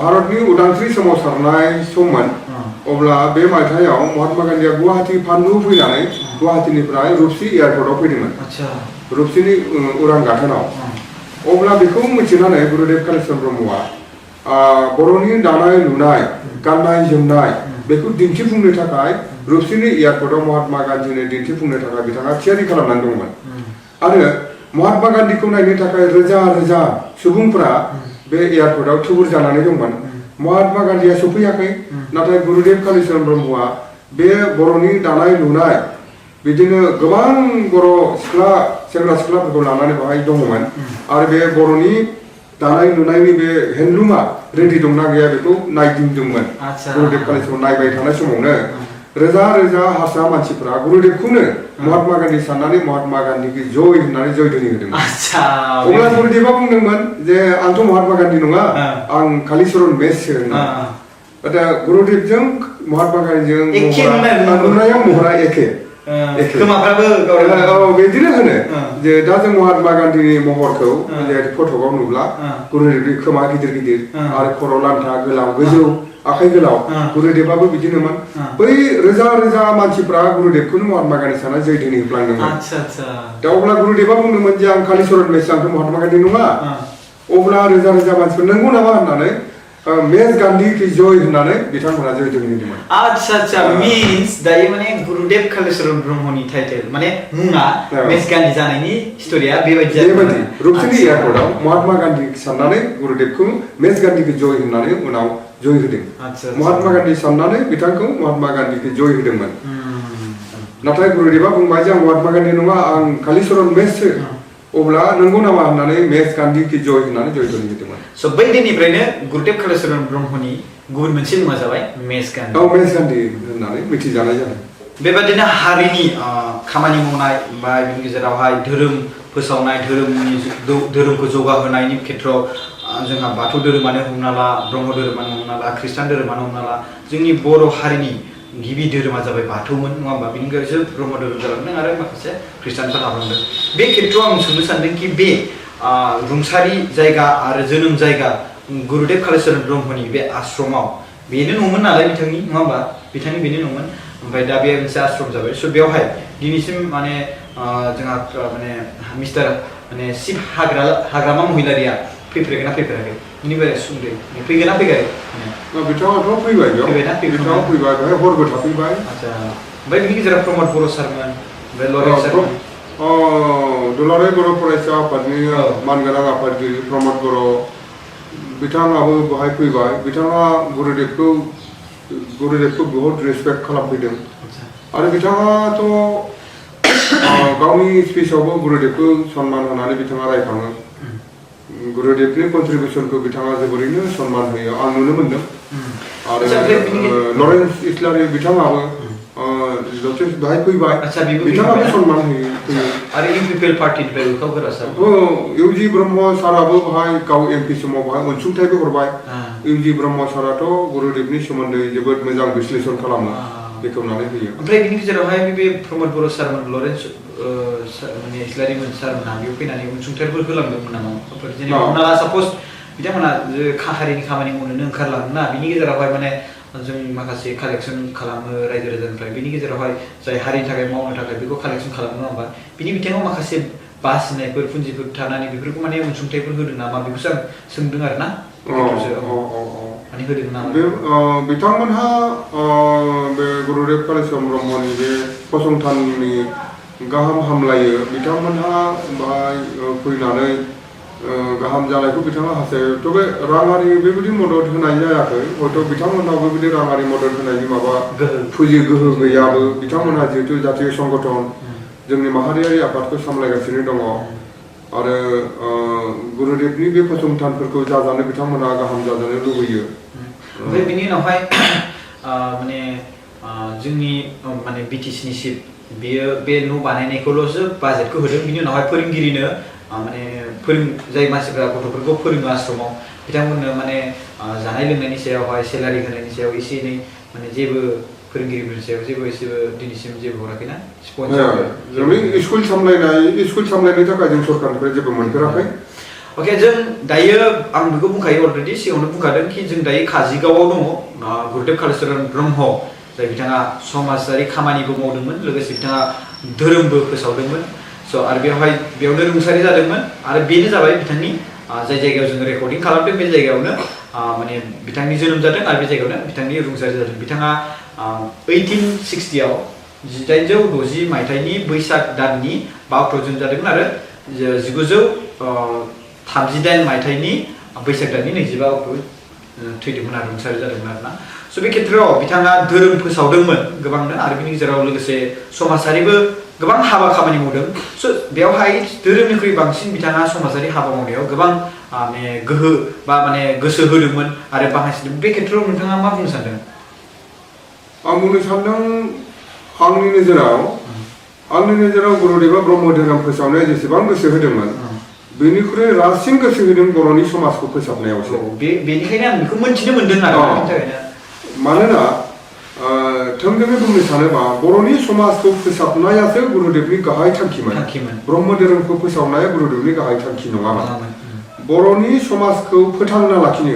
Speaker 2: भारतनि उदांस्रि सोमावसारनाय सममोन अब्ला बे मायथाइयाव महात्मा गान्धीया गुवाहाटी फानलु फैनानै गुवाहाटीनिफ्राय रुपसी एयारपर्टआव फैदोंमोन रुपसीनि उरां गाथोनाव अब्ला बेखौ मिथिनानै गुरुदेव कालिचरण ब्रह्मआ बर'नि दानाय लुनाय गाननाय जोमनाय बेखौ दिन्थिफुंनो थाखाय रुपसीनि एयारपर्टआव महात्मा गान्धीनो दिन्थिफुंनो थाखाय बिथाङा थियारि खालामनानै दंमोन आरो महात्मा गान्धीखौ नायनो थाखाय रोजा रोजा सुबुंफोरा बे एयारपर्टआव थुबुर जानानै दंमोन महात्मा गान्धीया सफैयाखै नाथाय गुरुदेव कालिचरण ब्रह्मआ बे बर'नि दानाय लुनाय बिदिनो गोबां बर' सिख्ला सेंग्रा सिख्लाफोरखौ लानानै बेवहाय दङमोन आरो बे बर'नि दानाय लुनायनि बे हेन्दलुमा रेडि दंना गैया बेखौ नायदिंदोंमोन गुरुदेव कालिचरण नायबाय थानाय समावनो रोजा रोजा हारसा मानसिफोरा गुरुदेवखौनो महात्मा गान्धी साननानै महात्मा गान्धीखौ जय होननानै जय ध्वनि होदोंमोन अब्ला गुरुदेवा बुंदोंमोन जे आंथ' महात्मा गान्धी नङा आं कालिचरण मेससो होननानै दा गुरुदेवजों महात्मा गान्धीजों नुनायाव महरा एखे बिदिनो होनो जे दा जों महात्मा गान्धीनि महरखौ फटकआव नुब्ला गुरुदेवनि खोमा गिदिर गिदिर आरो खर' लान्था गोलाव गोजौ आखाइ गोलाव गुरुदेवाबो बिदिनोमोन बै रोजा रोजा मानसिफ्रा गुरुदेवखौनो महात्मा गान्धी साना जय ध्वनि होफ्लांदोंमोन दा अब्ला गुरुदेवा बुंदोंमोन जे आं कालिचरण मेस आंथ' महात्मा गान्धी नङा अब्ला रोजा रोजा मानसिफोर नंगौ नामा होननानै मेस गान्धी की जय होननानै बिथांमोना जय ध्वनि होदोंमोन
Speaker 1: आच्छा मीन्स दायो माने गुरुदेव कालिचरण ब्रह्मनि टाइटेल माने मुङा मेस गान्धी जानायनि स्ट'रिया बेबायदि
Speaker 2: रुपसीनि एयारपर्टआव महात्मा गान्धी साननानै गुरुदेवखौ मेस गान्धीखौ जय होननानै उनाव जय होदों महात्मा गान्धी साननानै बिथांखौ महात्मा गान्धीखौ जय होदोंमोन नाथाय गुरुदेवा बुंबाय जे आं महात्मा गान्धी नङा आं कालिचरण मेससो अब्ला नंगौ नामा होननानै मेस गान्धीखौ जय होननानै जय ध्वनि होदोंमन
Speaker 1: स' बै दिननिफ्रायनो गुरुदेव कालिचरण ब्रह्मनि गुबुन मोनसे मुङा जाबाय मेस गान्धी
Speaker 2: मेस गान्धी होननानै मिथिजानाय जादों
Speaker 1: बेबादिनो हारिनि खामानि मावनाय बा बेनि गेजेरावहाय धोरोम फोसावनाय धोरोमखौ जौगाहोनायनि खेथ्रआव जोंहा बाथौ धोरोमानो हमना ला ब्रह्म धोरोमानो हमना ला खृष्टान धोरोमानो हमना ला जोंनि बर' हारिनि गिबि धोरोमा जाबाय बाथौमोन नङा होमबा बेनि गेजेरजों ब्रह्म धोरोम जालांदों आरो माखासे खृष्टानफोर हाबलांदों बे खेथ्रआव आं सोंनो सानदों कि बे रुंसारि जायगा आरो जोनोम जायगा गुरुदेव कालिचरण ब्रह्मनि बे आश्रमाव बेनो न'मोन नालाय बिथांनि नङा होमबा बिथांनि बेनो न'मोन ओमफ्राय दा बे मोनसे आश्रम जाबाय स' बेवहाय दिनैसिम माने जोंहा माने मिस्टार माने शिब हाग्रामा महिलारिया फैफेरगोन ना फैफेराखै बिनि बारै सुंद'यै फैगोन ना फैगाखै
Speaker 2: बिथाङाथ' फैबाय बिथाङा फैबाय बेहाय हरबो थाफैबाय
Speaker 1: आच्छा ओमफ्राय बिनि गेजेराव प्रमद बर' सारमोन ओमफ्राय लरेट सारमोन
Speaker 2: दुलाराय बर' फरायसा आफादनि मानगोनां आफादगिरि प्रमद बर' बिथाङाबो बेहाय फैबाय बिथाङा गुरुदेवखौ बहुत रेसपेक्ट खालामफैदों आरो बिथाङाथ' गावनि स्पिचआवबो गुरुदेवखौ सन्मान होनानै बिथाङा रायखाङो गुरुदेवनि कन्ट्रिबिउसनखौ बिथाङा जोबोरैनो सन्मान होयो आं नुनो मोनदों आरो लरेन्स इस्लारि बिथाङाबो बेहाय फैबाय बिथाङाबो सन्मान होयो
Speaker 1: आरो इउपिपिएल पार्टिनिफ्राय गोरा सार
Speaker 2: इउजि ब्रह्म साराबो बेहाय गाव एमपि समाव बेहाय अनसुंथाइबो हरबाय इउजि ब्रह्म साराथ' गुरुदेवनि सोमोन्दै जोबोद मोजां बिश्लेषण खालामो बेखेवनानै होयो
Speaker 1: ओमफ्राय बिनि गेजेरावहाय बे प्रमद बर' सारमोन लरेन्स माने इस्लारिमोन सारमोनहा बेयाव फैनानै अनसुंथाइफोर होलांदोंमोन नामा जेनेबा हमना ला साप'ज बिथांमोना हारिनि खामानि मावनोनो ओंखारलाङो ना बिनि गेजेरावहाय माने जों माखासे कालेक्सन खालामो रायजो राजानिफ्राय बिनि गेजेरावहाय जाय हारिनि थाखाय मावनो थाखाय बेखौ कालेक्सन खालामो नङा होमबा बिनि बिथिङाव माखासे बासिनायफोर पुन्जिफोर थानानै बेफोरखौ माने अनसुंथाइफोर होदों नामा बेखौसो आं सोंदों आरो ना माने होदों नामा
Speaker 2: बिथांमोनहा बे गुरुदेव कालिचरण ब्रह्मनि बे फसंथाननि गाहाम हामलायो बिथांमोनहा फैनानै गाहाम जानायखौ बिथाङा हास्थायो थेवबो राङारि बेबायदि मदद होनाय जायाखै हयथ' बिथांमोननाव बेबायदि राङारि मदद होनायनि माबा फुजि गोहो गैयाबो बिथांमोनहा जिहेतु जातीय संगठन जोंनि माहारियारि आफादखौ सामलायगासिनो दङ आरो गुरुदेबनि बे फसंथानफोरखौ जाजानो बिथांमोनहा गाहाम जाजानो लुबैयो
Speaker 1: ओमफ्राय बिनि उनावहाय माने जोंनि माने BTC नि सिट बियो बे न' बानायनायखौल'सो बाजेटखौ होदों बिनि उनावहाय फोरोंगिरिनो माने जाय मानसिफ्रा गथ'फोरखौ फोरोङो आश्रमाव बिथांमोननो माने जानाय लोंनायनि सायावहाय सेलारि होनायनि सायाव एसे एनै माने जेबो फोरोंगिरिफोरनि सायाव जेबो एसेबो दिनैसिम जेबो हराखैना
Speaker 2: स्कुल सामलायनो थाखाय जों सरकारनिफ्राय जेबो मोनफेराखै
Speaker 1: अके जों दायो आं बेखौ बुंखायो अलरेडि सिगाङावनो बुंखादों कि जों दायो काजिगावआव दङ गुरुदेव कालिचरण ब्रह्म जाय बिथाङा समाजारि खामानिबो मावदोंमोन लोगोसे बिथाङा धोरोमबो फोसावदोंमोन स' आरो बेयावनो रुंसारि जादोंमोन आरो बेनो जाबाय बिथांनि जाय जायगायाव जों रेकर्डिं खालामदों बे जायगायावनो माने बिथांनि जोनोम जादों आरो बे जायगायावनो बिथांनि रुंसारि जादों बिथाङा 1860 आव 1860 मायथाइनि बैसाग दाननि 5 अक्ट'आव जोनोम जादोंमोन आरो 1938 मायथाइनि बैसाग दाननि 25 अक्ट'आव थैदोंमोन आरो रुंसारि जादोंमोन आरोना स' बे खेत्रआव बिथाङा धोरोम फोसावदोंमोन गोबांनो आरो बिनि गेजेराव लोगोसे समाजारिबो गोबां हाबा खामानि मावदों स' बेवहाय धोरोमनिख्रुइ बांसिन बिथाङा समाजारि हाबा मावनायाव गोबां माने गोहो बा माने गोसो होदोंमोन आरो बाहायसिदोंमोन बे खेत्रआव नोंथाङा मा बुंनो सानदों
Speaker 2: आं बुंनो सानदों आंनि नोजोराव गुरुदेबा ब्रह्म धोरोम फोसावनायाव जेसेबां गोसो होदोंमोन बेनिख्रुइ रासिन गोसो होदों बर'नि समाजखौ फोसाबनायावसो
Speaker 1: बेनिखायनो आं बेखौ मोनथिनो मोनदों आरो
Speaker 2: मानोना थोंजोङै बुंनो सानोबा बर'नि समाजखौ फोसाबनायासो गुरुदेबनि गाहाय थांखिमोन ब्रह्म धोरोमखौ फोसावनाया गुरुदेबनि गाहाय थांखि नङामोन बर'नि समाजखौ फोथांना लाखिनो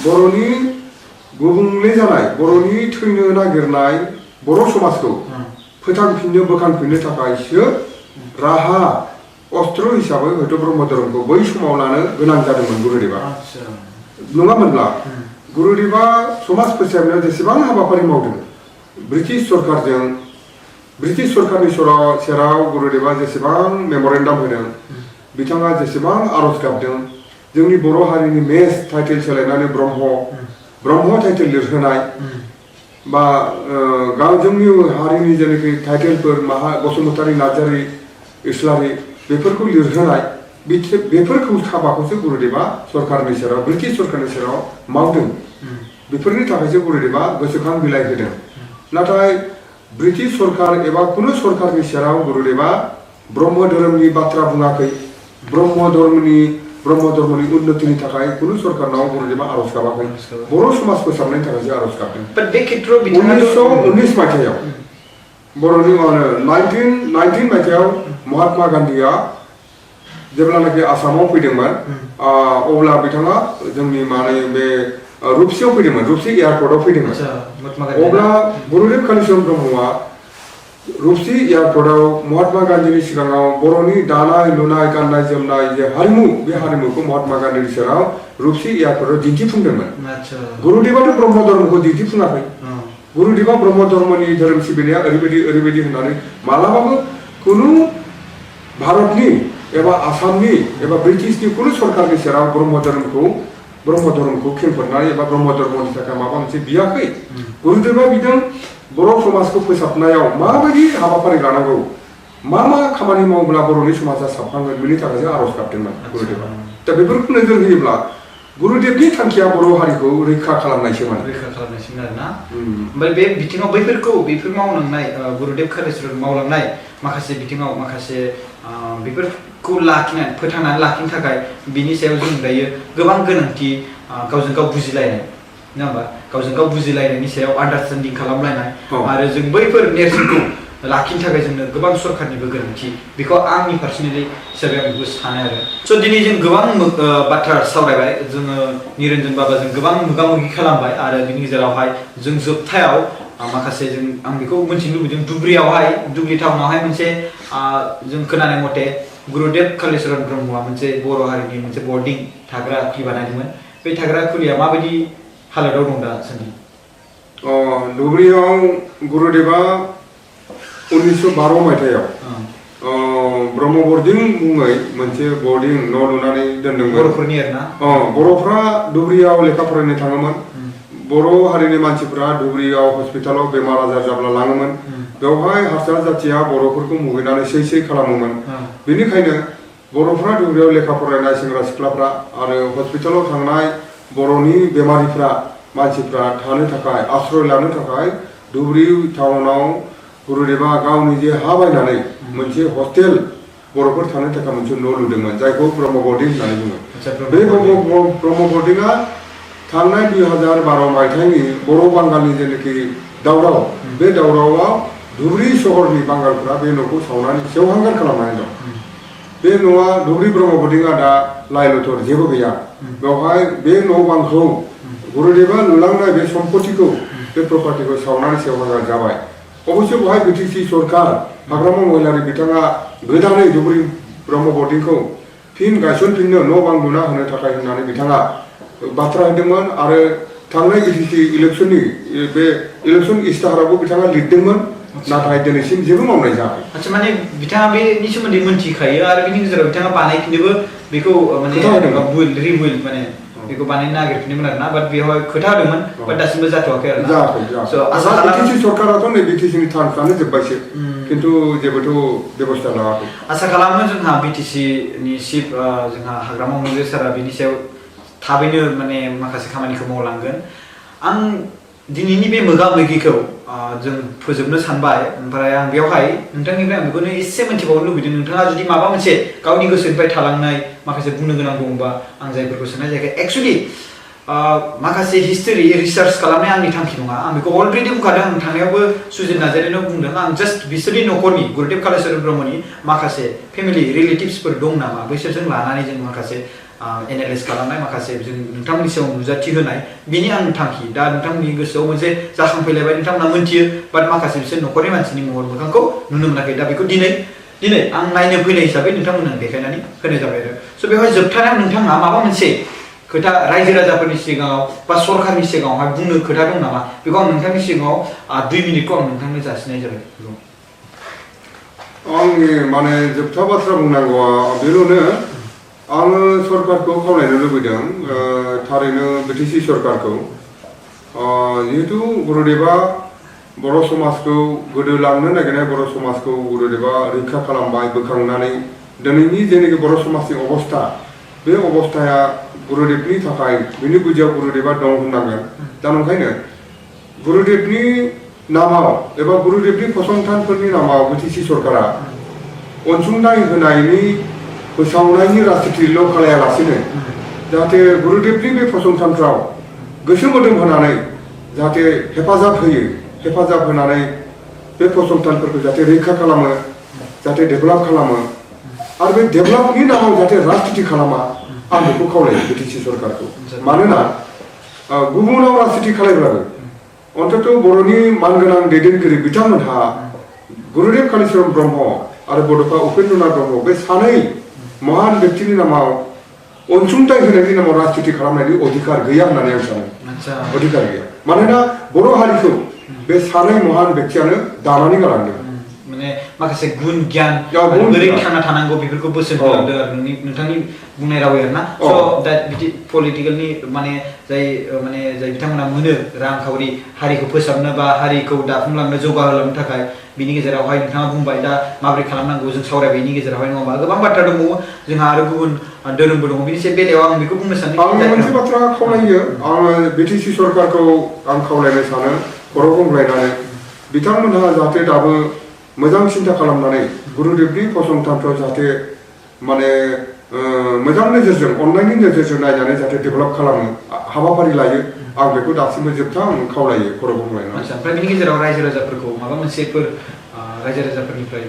Speaker 2: बर'नि गुबुंले जानाय बर'नि थैनो नागिरनाय बर' समाजखौ फोथांफिननो बोखांफिननो थाखायसो राहा अस्त्र हिसाबै हयथ' ब्रह्म धोरोमखौ बै समाव लानो गोनां जादोंमोन गुरुदेबा नङामोनब्ला गुरुदेबा समाज फोसाबनायाव जेसेबां हाबाफारि मावदों ब्रिटिश सरकारनि सेराव गुरुदेबा जेसेबां मेम'रेन्डाम होदों बिथाङा जेसेबां आर'ज गाबदों जोंनि बर' हारिनि मेस टाइटेल सोलायनानै ब्रह्म टाइटेल लिरहोनाय बा जोंनि हारिनि जेनाखि टाइटेलफोर बसुमतारी नार्जारी इस्लारि बेफोरखौ लिरहोनाय बेफोरखौ हाबाखौसो गुरुदेबा सरकारनि सेराव ब्रिटिश सरकारनि सेराव मावदों बेफोरनि थाखायसो गुरुदेबा गोसोखां बिलाइ होदों नाथाय ब्रिटिश सरकार एबा कुनु सरकारनि सेराव गुरुदेबा ब्रह्म धोरोमनि बाथ्रा बुङाखै ब्रह्म धर्मनि उन्नतिनि थाखाय कुनु सरकारनाव गुरुदेबा आर'ज गाबाखै बर' समाज फोसाबनायनि थाखायसो आर'ज गाबदों 1919 मायथाइयाव बर'नि 19 मायथाइयाव महात्मा गान्धीया जेब्लानाखि आसामाव फैदोंमोन अब्ला बिथाङा जोंनि माने बे रुपसियाव फैदोंमोन रुपसि एयारपर्टआव फैदोंमोन अब्ला गुरुदेव कालिचरण ब्रह्मआ रुपसि एयारपर्टआव महात्मा गान्धीनि सिगाङाव बर'नि दानाय लुनाय गाननाय जोमनाय जे हारिमु बे हारिमुखौ महात्मा गान्धीनि सेराव रुपसि एयारपर्टआव दिन्थिफुंदोंमोन गुरुदेबाथ' ब्रह्म धर्मखौ दिन्थिफुङाखै गुरुदेबा ब्रह्म धर्मनि धोरोम सिबिनाया ओरैबायदि होननानै मालाबाबो कुनु भारतनि एबा आसामनि एबा ब्रिटिशनि कुनु सरकारनि सेराव ब्रह्म धर्मखौ खेंफोरनाय एबा ब्रह्म धर्मनि थाखाय माबा मोनसे बियाखै गुरुदेबा बिदों बर' समाजखौ फोसाबनायाव माबायदि हाबाफारि लानांगौ मा खामानि मावोब्ला बर'नि समाजा साबखांगोन बेनि थाखायसो आर'ज गाबदोंमोन गुरुदेबा दा बेफोरखौ नोजोर होयोब्ला गुरुदेबनि थांखिया बर' हारिखौ रैखा खालामनायसोमोन
Speaker 1: आरोना ओमफ्राय बे बिथिङाव बेफोर मावलांनाय गुरुदेव कालिचरण मावलांनाय माखासे बिथिङाव माखासे बेफोरखौ फोथांनानै लाखिनो थाखाय बिनि सायाव जों दायो गोबां गोनांथि गावजों गाव बुजिलायनाय नङा होमबा गावजों गाव बुजिलायनायनि सायाव आन्डारस्टेन्डिं खालामलायनाय आरो जों बैफोर नेरसोनखौ लाखिनो थाखाय जोंनो गोबां सरकारनिबो गोनांथि बेखौ आंनि पार्सनेलि हिसाबै आं बेखौ सानो आरो स' दिनै जों गोबां बाथ्रा सावरायबाय जोङो निरन्जन बाबाजों गोबां मोगा-मोगि खालामबाय आरो बिनि गेजेरावहाय जों जोबथायाव माखासे आं बेखौ मोनथिनो लुबैदों दुब्लि टाउनावहाय मोनसे जों खोनानाय मथे गुरुदेव कालिचरण ब्रह्मआ मोनसे बर' हारिनि मोनसे बर्डिं थाग्रा खुलि बानायदोंमोन बे थाग्रा खुलिया माबायदि हालोदाव दं दासान्दि
Speaker 2: धुबुरीयाव गुरुदेबा 1912 मायथाइयाव ब्रह्म बर्डिं मुङै मोनसे बर्डिं न' लुनानै दोनदोंमोन
Speaker 1: बर'फोरनि आरोना
Speaker 2: बर'फ्रा धुबुरीयाव लेखा फरायनो थाङोमोन बर' हारिनि मानसिफ्रा धुबुरीयाव हस्पिटालाव बेमार आजार जाब्ला लाङोमोन बेवहाय हारसा जाथिया बर'फोरखौ मुगैनानै सै खालामोमोन बेनिखायनो बर'फ्रा धुबुरीयाव लेखा फरायनाय सेंग्रा सिख्लाफ्रा आरो हस्पिटालाव थांनाय बर'नि बेमारिफ्रा मानसिफ्रा थानो थाखाय आश्रय लानो थाखाय धुबुरी टाउनाव गुरुदेवा गावनि जे हा बायनानै मोनसे हस्टेल बर'फोर थानो थाखाय मोनसे न' लुदोंमोन जायखौ ब्रह्म बर्डिं होननानै बुङो बे ब्रह्म बर्डिंआ थांनाय 2012 मायथाइनि बर' बांगालनि जेनाखि दावराव बे दावरावआव धुबुरी सहरनि बांगालफ्रा बे न'खौ सावनानै सेवहांगार खालामनानै दं बे न'आ धुबुरी ब्रह्म बर्डिंआ दा लाइ लथर जेबो गैया बेवहाय बे न' बांखौ गुरुदेवा लुलांनाय बे सम्पतिखौ बे प्रपार्टिखौ सावनानै सेवहांगार जाबाय अबश्य बेवहाय BTC सरकार हाग्रामा महिलारि बिथाङा गोदानै धुबुरी ब्रह्म बर्डिंखौ फिन गायसनफिननो न' बां लुना होनो थाखाय होननानै बिथाङा बाथ्रा होदोंमोन आरो थांनाय ETC इलेक्शननि बे इलेक्शन इस्ताहारावबो बिथाङा लिरदोंमोन नाथाय दिनैसिम जेबो मावनाय जायाखै
Speaker 1: आच्छा माने बिथाङा बेनि सोमोन्दै मोनथिखायो आरो बेनि गेजेराव बिथाङा बानायफिननोबो बेखौ माने रिविल माने बेखौ बानायनो नागिरफिनदोंमोन आरोना बाट बेवहाय खोथा होदोंमन बाट दासिमबो जाथ'वाखै आरो
Speaker 2: जायाखै सो आसा BTC सरकाराथ' नै BTC नि टार्मफ्रानो जोबबायसो किन्तु जेबोथ' बेबस्था लायाखै
Speaker 1: आसा खालामो जोंहा BTC नि चिफ जोंहा हाग्रामा महिलारि सारा बेनि सायाव थाबैनो माने माखासे खामानिखौ मावलांगोन आं दिनैनि बे मोगा-मोगिखौ जों फोजोबनो सानबाय ओमफ्राय आं बेवहाय नोंथांनिफ्राय आं बेखौनो एसे मोनथिबावनो लुबैदों नोंथाङा जुदि माबा मोनसे गावनि गोसोनिफ्राय थालांनाय माखासे बुंनो गोनां दंबा आं जायफोरखौ सोंनाय जायाखै एक्चुअली माखासे हिस्टोरि रिसार्च खालामनाय आंनि थांखि नङा आं बेखौ अलरेडि बुंखादों आं थांनायावबो सुजित नार्जारिनो बुंदों आं जास्ट बिसोरनि न'खरनि गुरुदेव कालिचरण ब्रह्मनि माखासे फेमिलि रिलेटिभ्सफोर दं नामा बैसोरजों लानानै जों माखासे एनालाइज खालामनाय माखासे जों नोंथांमोननि सायाव नुजाथि होनाय बेनि आंनि थांखि दा नोंथांमोननि गोसोआव मोनसे जाखांफैलायबाय नोंथांमोना मोनथियो बाट माखासे बिसोर न'खरनि मानसिनि महर मोखांखौ नुनो मोनाखै दा बेखौ दिनै आं नायनो फैनाय हिसाबै नोंथांमोननो देखायनानै होनाय जाबाय आरो स' बेवहाय जोबथानायाव नोंथाङा माबा मोनसे खोथा रायजो राजाफोरनि सिगाङाव बा सरकारनि सिगाङावहाय बुंनो खोथा दं नामा बेखौ आं नोंथांनि सिगाङाव 2 मिनिटखौ आं नोंथांनो जासिनाय जाबाय
Speaker 2: आंनि माने जोबथा बाथ्रा बुंनांगौआ बेल'नो आङो सरकारखौ खावलायनो लुबैदों थारैनो BTC सरकारखौ जिहेतु गुरुदेवा बर' समाजखौ गोदो लांनो नागिरनाय बर' समाजखौ गुरुदेवा रैखा खालामबाय बोखांनानै दिनैनि जेनाखि बर' समाजनि अबस्था बे अबस्थाया गुरुदेवनि थाखाय बिनि गुदियाव गुरुदेवा दं होननांगोन दा ओंखायनो गुरुदेवनि नामाव एबा गुरुदेवनि फसंथानफोरनि नामाव BTC सरकारा अनसुंथाइ होनायनि फोसावनायनि राजनितिल' खालायालासेनो जाहाथे गुरुदेवनि बे फसंथानफ्राव गोसो मोदोम होनानै जाहाथे हेफाजाब होनानै बे फसंथानफोरखौ जाहाथे रैखा खालामो जाहाथे डेभेलप खालामो आरो बे डेभेलपनि नामाव जाहाथे राजनिति खालामा आं बेखौ खावलायो BTC सरकारखौ मानोना गुबुनाव राजनिति खालायब्लाबो अन्तत बर'नि मानगोनां दैदेनगिरि बिथांमोनहा गुरुदेव कालिचरण ब्रह्म आरो बड'फा उपेन्द्रनाथ ब्रह्म बे सानै महान व्यक्तिनि नामाव अनसुंथाइ होनायनि नामाव राजनिति खालामनायनि अधिकार गैया होननानै आं सानो अधिकार गैया मानोना बर' हारिखौ बे सानै महान व्यक्तियानो दानानै गालांदों
Speaker 1: माने माखासे गुन गियान बोरै थांना थानांगौ बेफोरखौ बोसोन होलांदों आरो नोंथांनि बुंनाय रावै आरोना स' दा बिदि पलिटिकेलनि माने जाय बिथांमोना मोनो रांखावरि हारिखौ फोसाबनो बा हारिखौ दाफुंलांनो जौगाहोलांनो थाखाय बिनि गेजेरावहाय नोंथाङा बुंबाय दा माबोरै खालामनांगौ जों सावरायबाय बेनि गेजेरावहाय नङा होमबा गोबां बाथ्रा दंबावो जोंहा आरो गुबुन धोरोमबो दङ बिनि बेलायाव आं बेखौ बुंनो सानो
Speaker 2: आं मोनसे बाथ्रा खावलायो आङो BTC सरकारखौ आं खावलायनो सानो खर' गंग्लायनानै बिथांमोनहा जाहाथे दाबो मोजां सिन्था खालामनानै गुरुदेवनि फसंथानफ्राव जाहाथे माने मोजां नोजोरजों अननायनि नोजोरजों नायनानै जाहाथे डेभेलप खालामो हाबाफारि लायो आं बेखौ दासिमबो जोबथा आं खावलायो खर' गंग्लायनानै
Speaker 1: ओमफ्राय बिनि गेजेराव रायजो राजाफोरखौ माबा मोनसेफोर रायजो राजाफोरनिफ्राय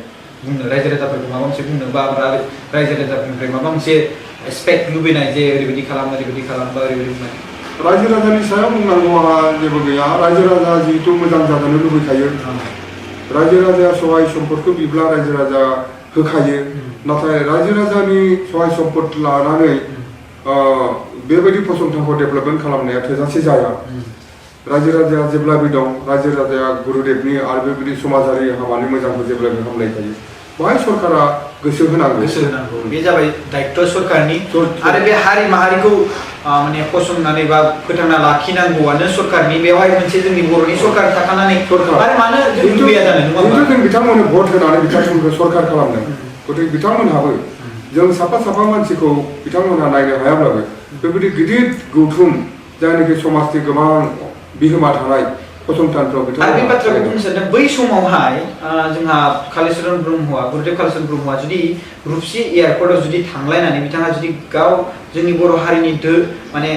Speaker 1: बुंनो रायजो राजाफोरखौ माबा मोनसे बुंनो बा रायजो राजाफोरनिफ्राय माबा मोनसे एसपेक्ट लुबैनाय जे ओरैबायदि खालाम बा ओरैबायदि बुंनाय
Speaker 2: रायजो राजानि सायाव बुंनांगौ आंहा जेबो गैया रायजो राजा जिहेतु मोजां जाजानो लुबैखायो रायजो राजाया सहाय सम्पदखौ बिब्ला रायजो राजा होखायो नाथाय रायजो राजानि सहाय सम्पद लानानै बेबायदि फसंथानखौ डेभेलपमेन्ट खालामनाया थोजासे जाया रायजो राजाया जेब्लाबो दं रायजो राजाया गुरुदेवनि आरो बेबायदि समाजारि हाबानि मोजांखौ जेब्लाबो हामलायखायो बाहाय सरकारा गोसो होनांगौ
Speaker 1: बे जाबाय दायित्व सरकारनि आरो बे हारि माहारिखौ माने फसंनानै बा फोथांना लाखिनांगौआनो सरकारनि बेवहाय मोनसे जोंनि बर'नि सरकार थाखानानै आरो मानो जों लुबैया जानो नङा होमबा
Speaker 2: जों बिथांमोननो भट होनानै बिथांमोनखौ सरकार खालामदों गथिखे बिथांमोनहाबो जों साफा साफा मानसिखौ बिथांमोनहा नायनो हायाब्लाबो बेबायदि गिदिर गौथुम जायनाखि समाजनि गोबां बिहोमा थानाय फसंथानफ्राव
Speaker 1: आरो बे बाथ्राखौ बुंनो सानदों बै समावहाय जोंहा कालिचरण ब्रह्मआ गुरुदेव कालिचरण ब्रह्मआ जुदि रुपसि एयारपर्टआव जुदि थांलायनानै बिथाङा जुदि गाव जोंनि बर' हारिनि माने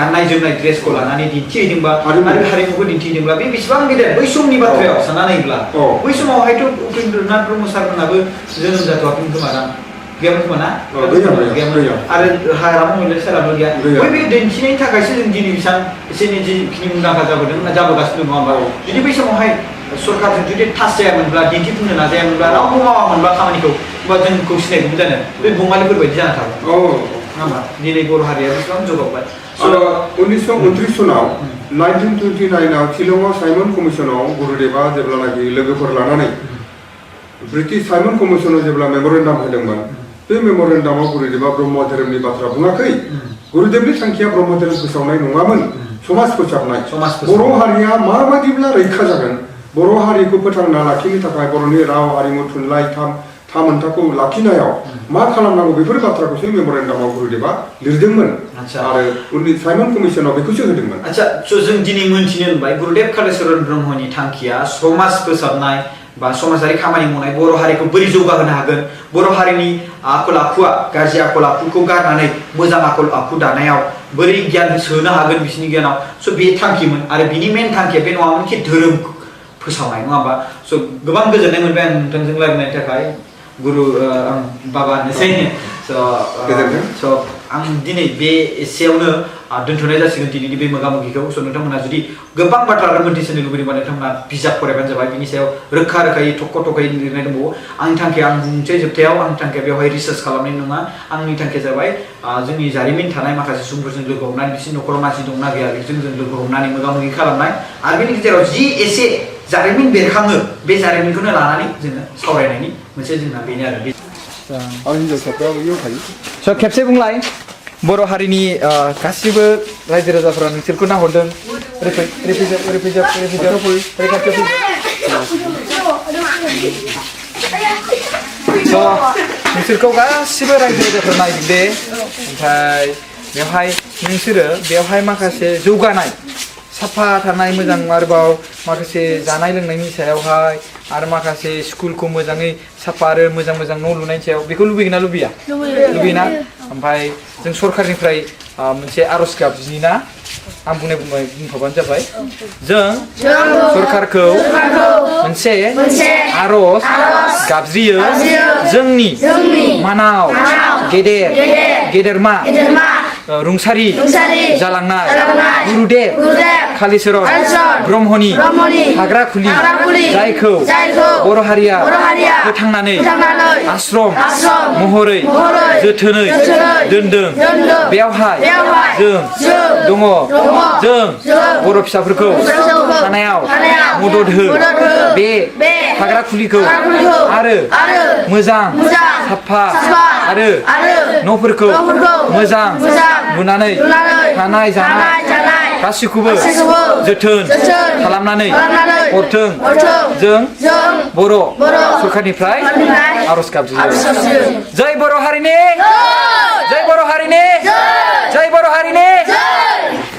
Speaker 1: गाननाय जोमनाय ड्रेसखौ लानानै दिन्थिहैदोंबा आरो हारिमुखौ दिन्थिहैदोंब्ला बे बेसेबां गेदेर बै समनि बाथ्रायाव सानना नायोब्ला बै समावहायथ' उपेन्द्रनाथ ब्रह्म सारमोनाबो जोनोम जाथ'वाखैमोन खोमा दां गैयामोन खोमा ना गैयामोन आरो हाग्रामा महिला साराबो गैया बै बे दिन्थिनायनि थाखायसो जों दिनै बेसेबां एसे एनै जिखिनि मुंदांखा जाबोगासिनो दं नङा होमबा जुदि बै समावहाय सरकारजों जुदि टाच जायामोनब्ला दिन्थिफुंनो नाजायामोनब्ला रावबो मावामोनब्ला खामानिखौ बा जोंखौ सिनायगौमोन जानो बे बङालिफोर बायदि जाना थागोन नङा होमबा दिनै बर' हारिया बेसेबां जौगाबाय
Speaker 2: 1929 सनाव 1929आव शिलंआव साइमन कमिसनाव गुरुदेवा जेब्लानाखि लोगोफोर लानानै ब्रिटिश साइमन कमिसनाव जेब्ला मेम'रेन्डाम होदोंमोन बे मेम'रेन्डामाव गुरुदेवा ब्रह्म धोरोमनि बाथ्रा बुङाखै गुरुदेवनि थांखिया ब्रह्म धोरोम फोसावनाय नङामोन समाज फोसाबनाय बर' हारिया माबायदिब्ला रैखा जागोन बर' हारिखौ फोथांना लाखिनो थाखाय बर'नि राव हारिमु थुनलाइ थामोन्थाखौ लाखिनायाव मा खालामनांगौ बेफोर बाथ्राखौसो मेम'रेन्डामाव गुरुदेवा लिरदोंमोन आरो उननि साइमन कमिसनाव बेखौसो होदोंमोन
Speaker 1: आच्छा जों दिनै मोनथिनो मोनबाय गुरुदेव कालिचरण ब्रह्मनि थांखिया समाज फोसाबनाय बा समाजारि खामानि मावनाय बर' हारिखौ बोरै जौगाहोनो हागोन बर' हारिनि आखल आखुआ गाज्रि आखल आखुखौ गारनानै मोजां आखल आखु दानायाव बोरै गियान सोनो हागोन बिसोरनि गियानाव स' बे थांखिमोन आरो बिनि मेन थांखिया बे नङामोन कि धोरोम फोसावनाय नङा होमबा स' गोबां गोजोननाय मोनबाय आं नोंथांजों रायज्लायनायनि थाखाय गुरु आं बाबा होननोसै स' आं दिनै बे एसेयावनो दोनथ'नाय जासिगोन दिनैनि बे मोगा-मोगिखौ स' नोंथांमोना जुदि गोबां बाथ्रा आरो मोनथिनो लुबैदोंबा नोंथांमोना बिजाब फरायबानो जाबाय बिनि सायाव रोखा रोखायै थख'-थख'यै लिरनाय दंबावो आंनि थांखिया आं बुंनोसै जोबथायाव आंनि थांखिया बेवहाय रिसार्च खालामनाय नङा आंनि थांखिया जाबाय जोंनि जारिमिन थानाय माखासे सुबुंफोरजों लोगो हमनानै बिसोरनि न'खराव मानसि दंना गैया बेजों जों लोगो हमनानै मोगा-मोगि खालामनाय आरो बेनि गेजेराव जि एसे जारिमिन बेरखाङो बे जारिमिनखौनो लानानै जोङो सावरायनायनि मोनसे जोंना बेनो आरो स' खेबसे बुंलाय बर' हारिनि गासिबो रायजो राजाफोरा नोंसोरखौ नाहरदों नोंसोरखौ गासिबो रायजो राजाफोरा नायदों दे ओमफ्राय बेवहाय माखासे जौगानाय साफा थानाय मोजां आरोबाव माखासे जानाय लोंनायनि सायावहाय आरो माखासे स्कुलखौ मोजाङै साफा आरो मोजां मोजां न' लुनायनि सायाव बेखौ लुबैगोन ना लुबैया लुबैयोना ओमफ्राय जों सरकारनिफ्राय मोनसे आर'ज गाबज्रिनि ना आं बुंखाबानो जाबाय जों सरकारखौ मोनसे आर'ज गाबज्रियो जोंनि मानाव गेदेरमा रुंसारि जालांनाय गुरुदेव कालिचरण ब्रह्मनि थाग्रा खुलि जायखौ बर' हारिया फोथांनानै आश्रम महरै जोथोनै दोनदों बेवहाय जों दङ जों बर' फिसाफोरखौ थानायाव मदद हो बे थाग्रा खुलिखौ आरो मोजां साफा आरो न'फोरखौ मोजां लुनानै थानाय जानाय गासिखौबो जोथोन खालामनानै हरथों जों बर' सरकारनिफ्राय आर'ज गाबज्रियो जय बर' हारिनि